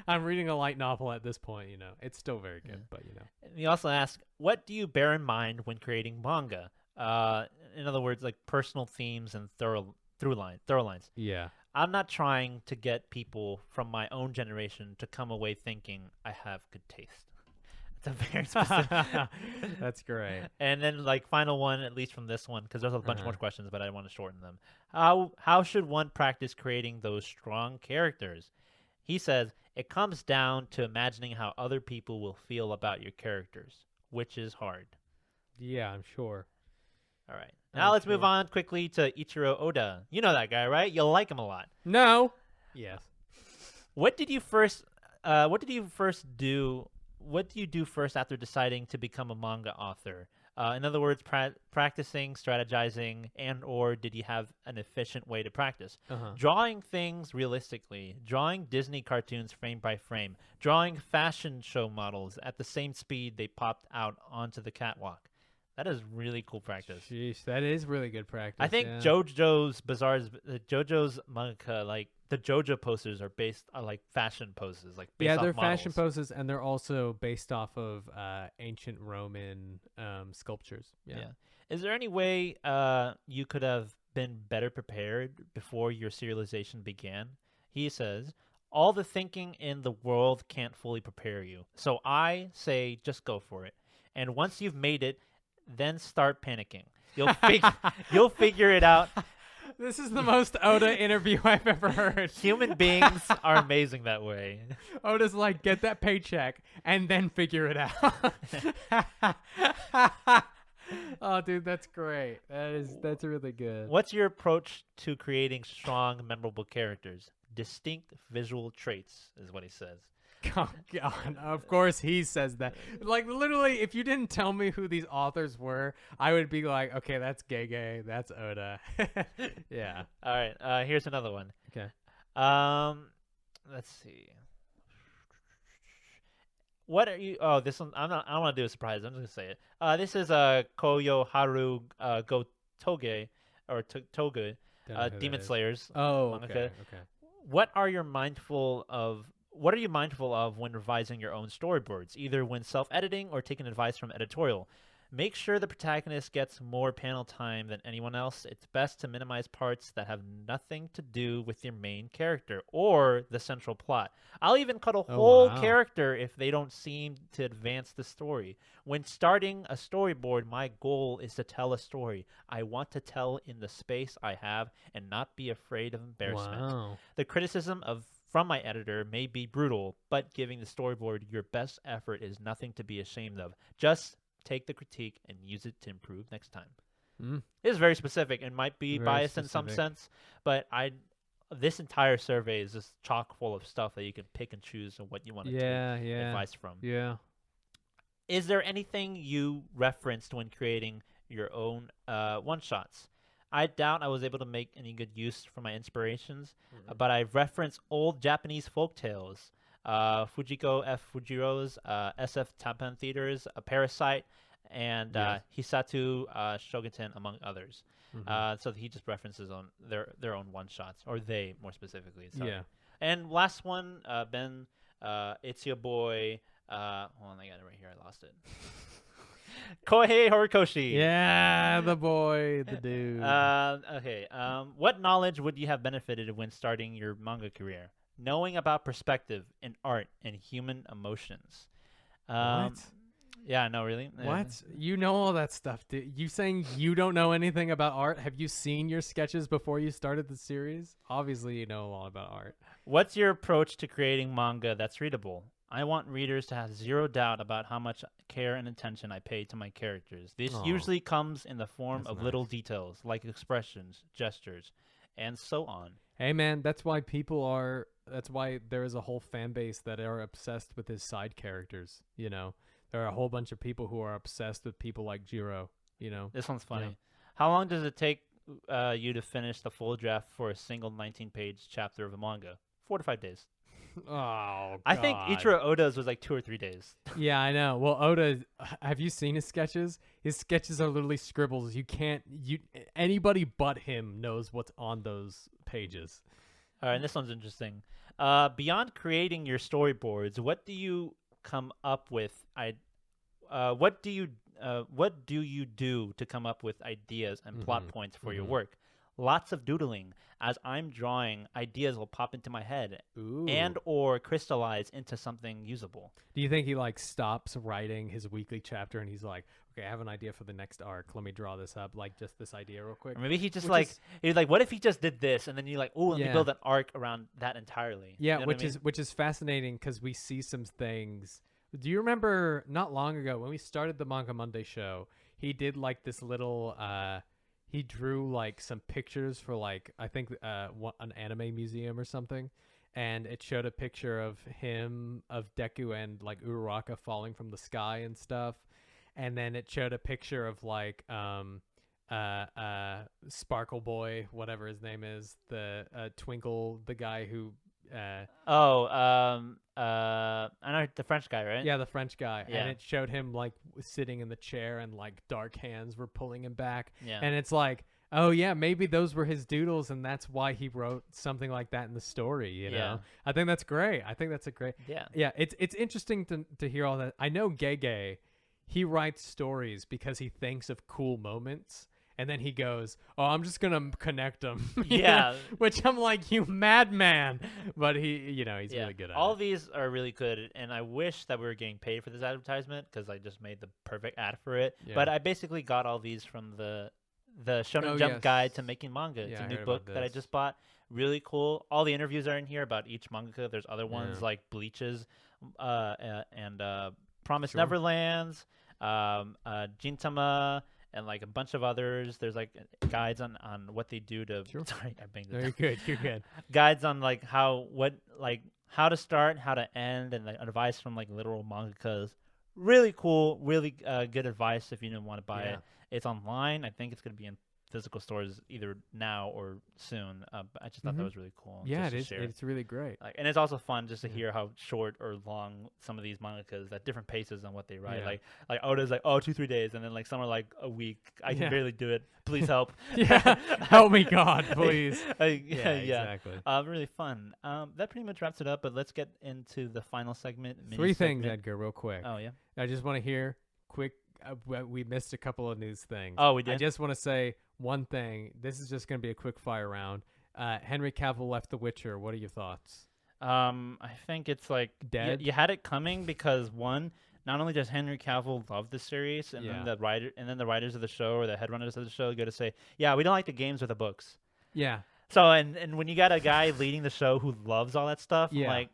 I'm reading a light novel at this point, you know. It's still very good, but you know. And he also asked, what do you bear in mind when creating manga? In other words, like personal themes and thorough lines. Yeah. I'm not trying to get people from my own generation to come away thinking I have good taste. It's a very specific. That's great. And then, like, final one, at least from this one, because there's a bunch more Uh-huh. questions, but I want to shorten them. How should one practice creating those strong characters? He says it comes down to imagining how other people will feel about your characters, which is hard. Yeah, I'm sure. All right. Now I'm let's move sure. on quickly to Ichiro Oda. You know that guy, right? You'll like him a lot. No. Yes. What did you first do? What do you do first after deciding to become a manga author? In other words, practicing, strategizing, and or did you have an efficient way to practice? Uh-huh. Drawing things realistically, drawing Disney cartoons frame by frame, drawing fashion show models at the same speed they popped out onto the catwalk. That is really cool practice. Sheesh, that is really good practice. I think yeah. JoJo's Mangaka, like the JoJo posters are like fashion poses, like based Yeah, off they're models. fashion poses, and they're also based off of ancient Roman sculptures. Yeah. Is there any way you could have been better prepared before your serialization began? He says, all the thinking in the world can't fully prepare you. So I say just go for it. And once you've made it, then start panicking. You'll figure it out. This is the most Oda interview I've ever heard. Human beings are amazing that way. Oda's like, get that paycheck and then figure it out. Oh, dude, that's great. That's really good. What's your approach to creating strong, memorable characters? Distinct visual traits is what he says. Oh, God. Of course he says that. Like, literally, if you didn't tell me who these authors were, I would be like, okay, that's Gege. That's Oda. Yeah. All right. Here's another one. Okay. Let's see. What are you? Oh, this one. I don't want to do a surprise. I'm just gonna say it. This is Koyo Haru Go Toge or Toge, Don't know who that Demon is. Slayers. Oh, Manga. okay. What are you mindful of when revising your own storyboards, either when self-editing or taking advice from editorial? Make sure the protagonist gets more panel time than anyone else. It's best to minimize parts that have nothing to do with your main character or the central plot. I'll even cut a whole wow. character if they don't seem to advance the story. When starting a storyboard, my goal is to tell a story. I want to tell in the space I have and not be afraid of embarrassment. Wow. The criticism from my editor may be brutal, but giving the storyboard your best effort is nothing to be ashamed of. Just take the critique and use it to improve next time. Mm. It is very specific and might be Very biased in some specific. sense, but this entire survey is just chock full of stuff that you can pick and choose and what you want to take advice from. Yeah. Is there anything you referenced when creating your own one-shots? I doubt I was able to make any good use for my inspirations, but I referenced old Japanese folk tales, Fujiko F. Fujiro's SF Tapan Theaters, Parasite, and Yes. Hisatu Shogaten, among others. Mhm. So he just references on their own one-shots, or they more specifically. Sorry. Yeah. And last one, Ben, it's your boy. Hold on, I got it right here. I lost it. Kohei Horikoshi. Yeah, the boy, the dude. Okay. What knowledge would you have benefited when starting your manga career? Knowing about perspective in art and human emotions. What? Yeah, no, really. What? You know all that stuff, dude. You saying you don't know anything about art? Have you seen your sketches before you started the series? Obviously, you know a lot about art. What's your approach to creating manga that's readable? I want readers to have zero doubt about how much care and attention I pay to my characters. This Aw. usually comes in the form That's of nice. little details like expressions, gestures, and so on. Hey, man, that's why there is a whole fan base that are obsessed with his side characters, you know? There are a whole bunch of people who are obsessed with people like Jiro, you know? This one's funny. Yeah. How long does it take you to finish the full draft for a single 19-page chapter of a manga? 4 to 5 days. Oh, I think God. Ichiro Oda's was like 2 or 3 days. Yeah, I know. Well, Oda, have you seen his sketches? His sketches are literally scribbles. Anybody but him knows what's on those pages. All right, and this one's interesting. Beyond creating your storyboards, what do you come up with? What do you do to come up with ideas and plot points for your work? lots of doodling. As I'm drawing, ideas will pop into my head Ooh. and or crystallize into something usable. Do you think he like stops writing his weekly chapter and he's like, okay, I have an idea for the next arc. Let me draw this up, like just this idea real quick. Or maybe he just Which is- he's like, what if he just did this, and then you're like, oh, let me Yeah. build an arc around that entirely. Yeah, You know what I mean? which is fascinating because we see some things. Do you remember not long ago when we started the Manga Monday show? He did like this little. He drew like some pictures for like I think an anime museum or something, and it showed a picture of him, of Deku and like Uraraka falling from the sky and stuff, and then it showed a picture of like Sparkle Boy, whatever his name is, the Twinkle, the guy who I know the French guy, right? yeah, the French guy, Yeah. and it showed him like sitting in the chair and like dark hands were pulling him back, Yeah. and it's like, oh yeah, maybe those were his doodles, and that's why he wrote something like that in the story. You know, Yeah. I think that's great. I think that's a great. Yeah. Yeah, it's interesting to hear all that. I know Gege, he writes stories because he thinks of cool moments. And then he goes, "Oh, I'm just gonna connect them." Yeah. Which I'm like, "You madman!" But he's really good at All it. of these are really good, and I wish that we were getting paid for this advertisement because I just made the perfect ad for it. Yeah. But I basically got all these from the Shonen Oh, Jump yes. Guide to Making Manga. It's Yeah, a I new heard about book that I this. just bought. Really cool. All the interviews are in here about each mangaka. There's other ones Yeah. like Bleach's, and Promised Sure. Neverlands, Gintama, and like a bunch of others. There's like guides on what they do to. Sure. Sorry, I banged No, it. you're good. You're good. Guides on like how to start, how to end, and like advice from like literal mangakas. Really cool, really good advice if you didn't want to buy Yeah. it. It's online. I think it's going to be in physical stores either now or soon. But I just thought that Mhm. was really cool. Yeah, just it to is. share. It's really great. Like, and it's also fun just to Yeah. hear how short or long some of these mangakas at different paces on what they write. Yeah. Like Oda's like 2-3 days, and then like some are like a week. I can Yeah. barely do it. Please help. Yeah, help me, God, please. Yeah, exactly. really fun. That pretty much wraps it up. But let's get into the final segment. Three things, mini-segment. Edgar, real quick. Oh yeah. I just want to hear quick. We missed a couple of news things. Oh, we I did. just want to say one thing. This is just going to be a quick fire round. Henry Cavill left The Witcher. What are your thoughts? I think it's like Dead? You had it coming because one, not only does Henry Cavill love the series, and Yeah. then the writers of the show or the headrunners of the show go to say, yeah, we don't like the games or the books. Yeah. So and when you got a guy leading the show who loves all that stuff, Yeah. I'm like,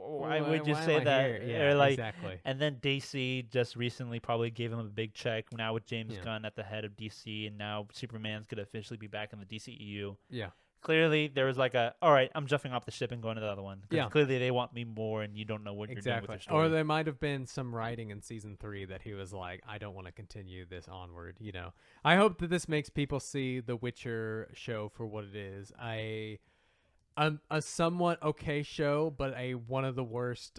why would you why say am I that? here? Yeah, Or like, exactly. and then DC just recently probably gave him a big check now with James Yeah. Gunn at the head of DC, and now Superman's gonna officially be back in the DCEU. Yeah. Clearly, there was like all right, I'm jumping off the ship and going to the other one. 'Cause Yeah. clearly they want me more, and you don't know what you're doing with Exactly. your story. Or there might have been some writing in season 3 that he was like, I don't want to continue this onward. I hope that this makes people see the Witcher show for what it is. A somewhat okay show, but one of the worst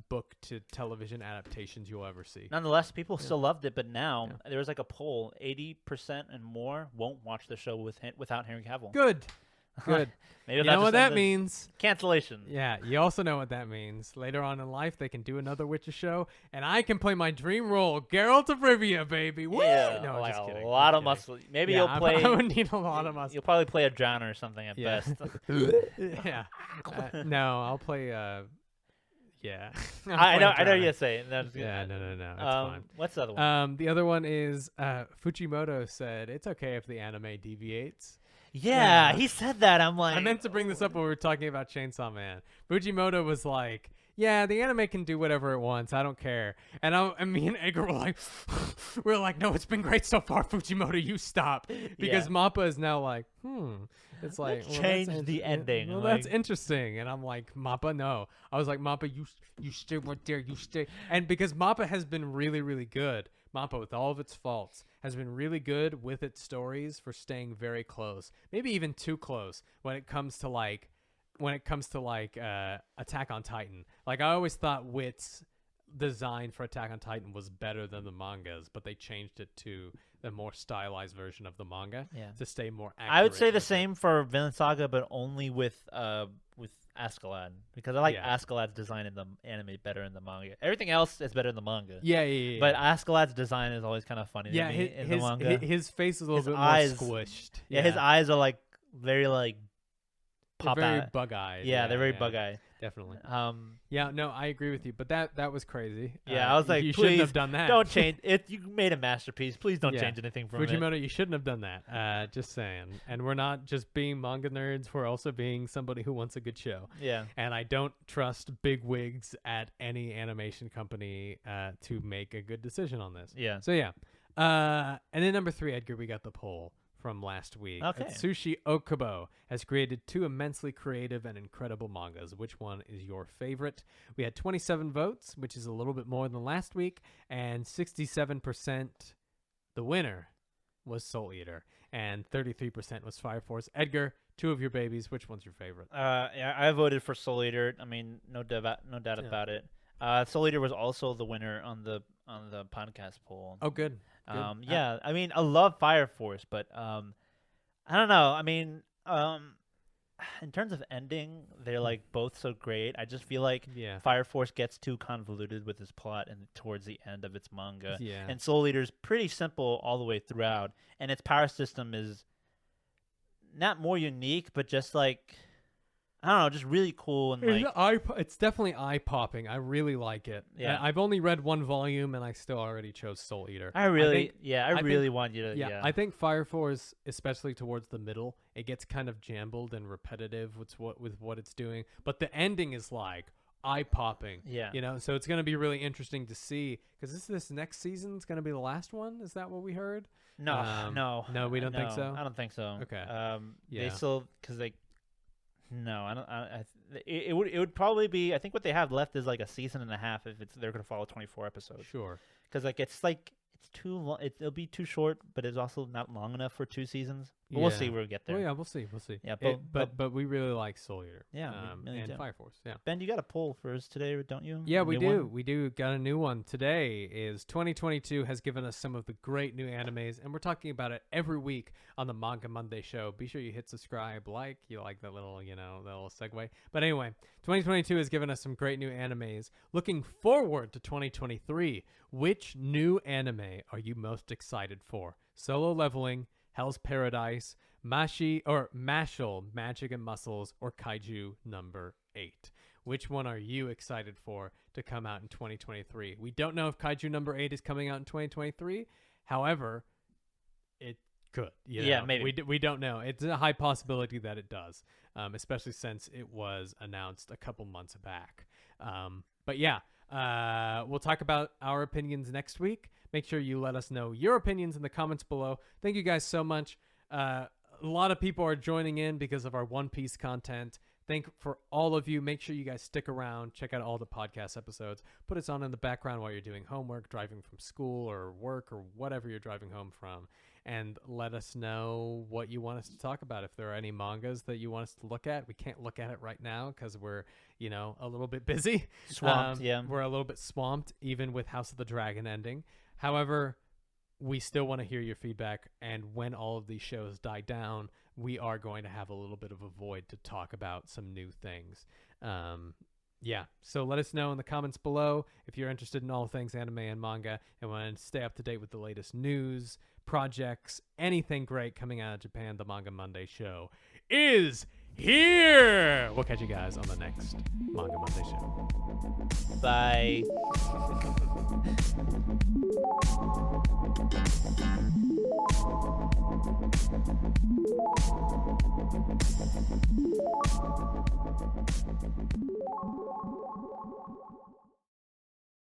book to television adaptations you'll ever see. Nonetheless, people still loved it, but now Yeah. there was like a poll: 80% and more won't watch the show without Henry Cavill. Good. Good. Maybe You that know what just that ended- means? Cancellation. Yeah, you also know what that means. Later on in life, they can do another Witcher show, and I can play my dream role, Geralt of Rivia, baby. Woo! Yeah, No, like just a kidding. lot just of kidding. muscle. Maybe Yeah, you'll play. I would need a lot of muscle. You'll probably play a drowner or something at Yeah. best. Yeah. No, I'll play. Yeah. I'll I play know. a I know drowner. you're saying. That's Yeah, no. It's fine. What's the other one? The other one is Fujimoto said it's okay if the anime deviates. Yeah, he said that. I'm like, I meant to bring this up when we were talking about Chainsaw Man. Fujimoto was like, yeah, the anime can do whatever it wants. I don't care. And me and Edgar were like, no, it's been great so far, Fujimoto. You stop. Because Yeah. Mappa is now like, It's like, Let's well, change that's the ending, Well, like- that's interesting. And I'm like, Mappa, no. I was like, Mappa, you stay right there. You stay. And because Mappa has been really, really good. Mappa, with all of its faults, has been really good with its stories for staying very close, maybe even too close when it comes to Attack on Titan. Like, I always thought Wit's design for Attack on Titan was better than the mangas, but they changed it to the more stylized version of the manga Yeah. to stay more accurate. I would say the with it. same for Vinland Saga, but only with Askeladd, because I like Yeah. Askeladd's design in the anime better in the manga. Everything else is better in the manga. Yeah. But Askeladd's design is always kind of funny yeah, to me in the manga. his face is a little His bit eyes- more squished. yeah, his eyes are like very like They're pop very out. bug-eyed. Yeah, they're very bug-eyed. Definitely. Um, Yeah, no, I agree with you. But that was crazy. Yeah, I was like, you shouldn't please have done that. don't change it. You made a masterpiece. Please don't Yeah. change anything from it. Fujimoto, you shouldn't have done that. Just saying. And we're not just being manga nerds. We're also being somebody who wants a good show. Yeah. And I don't trust big wigs at any animation company to make a good decision on this. Yeah. So yeah. And then number 3, Edgar, we got the poll from last week. Okay. Atsushi Okubo has created 2 immensely creative and incredible mangas. Which one is your favorite? We had 27 votes, which is a little bit more than last week, and 67%. The winner was Soul Eater, and 33% was Fire Force. Edgar, 2 of your babies. Which one's your favorite? Yeah, I voted for Soul Eater. I mean, no doubt Yeah. about it. Soul Eater was also the winner on the podcast poll. Oh, good. Yeah, I mean, I love Fire Force, but I don't know. I mean, in terms of ending, they're like both so great. I just feel like Yeah. Fire Force gets too convoluted with its plot and towards the end of its manga. Yeah. And Soul Eater's pretty simple all the way throughout, and its power system is not more unique, but just like I don't know, just really cool and like It's definitely eye-popping. I really like it. Yeah. I've only read 1 volume, and I still already chose Soul Eater. I really think- I think- really want you to Yeah, I think Fire Force, especially towards the middle, it gets kind of jumbled and repetitive with what it's doing. But the ending is like eye-popping. Yeah. You know, so it's going to be really interesting to see, because this next season's going to be the last one. Is that what we heard? No, No, we don't think so? I don't think so. Okay. They Yeah. still because they. No, I don't. It would probably be. I think what they have left is like a season and a half if they're gonna follow 24 episodes. Sure. Because it's too long. It'll be too short, but it's also not long enough for 2 seasons. But we'll see where we get there. Oh yeah, we'll see. Yeah, but we really like Soul Eater. Yeah, we really and do. Fire Force. Yeah. Ben, you got a poll for us today, don't you? Yeah, A we new do. one? We do got a new one. Today is 2022 has given us some of the great new animes, and we're talking about it every week on the Manga Monday show. Be sure you hit subscribe, you like that little, that little segue. But anyway, 2022 has given us some great new animes. Looking forward to 2023, which new anime are you most excited for? Solo Leveling, Hell's Paradise, Mashal, Magic and Muscles, or Kaiju number 8? Which one are you excited for to come out in 2023? We don't know if Kaiju number 8 is coming out in 2023. However, it could. Yeah, maybe. We don't know. It's a high possibility that it does, especially since it was announced a couple months back. But yeah, we'll talk about our opinions next week. Make sure you let us know your opinions in the comments below. Thank you guys so much. A lot of people are joining in because of our One Piece content. For all of you. Make sure you guys stick around. Check out all the podcast episodes. Put us on in the background while you're doing homework, driving from school or work or whatever you're driving home from. And let us know what you want us to talk about. If there are any mangas that you want us to look at. We can't look at it right now because we're, a little bit busy. Swamped, yeah. We're a little bit swamped, even with House of the Dragon ending. However, we still want to hear your feedback, and when all of these shows die down, we are going to have a little bit of a void to talk about some new things. Yeah, so let us know in the comments below if you're interested in all things anime and manga and want to stay up to date with the latest news, projects, anything great coming out of Japan. The Manga Monday show is here! We'll catch you guys on the next Manga Monday show. Bye.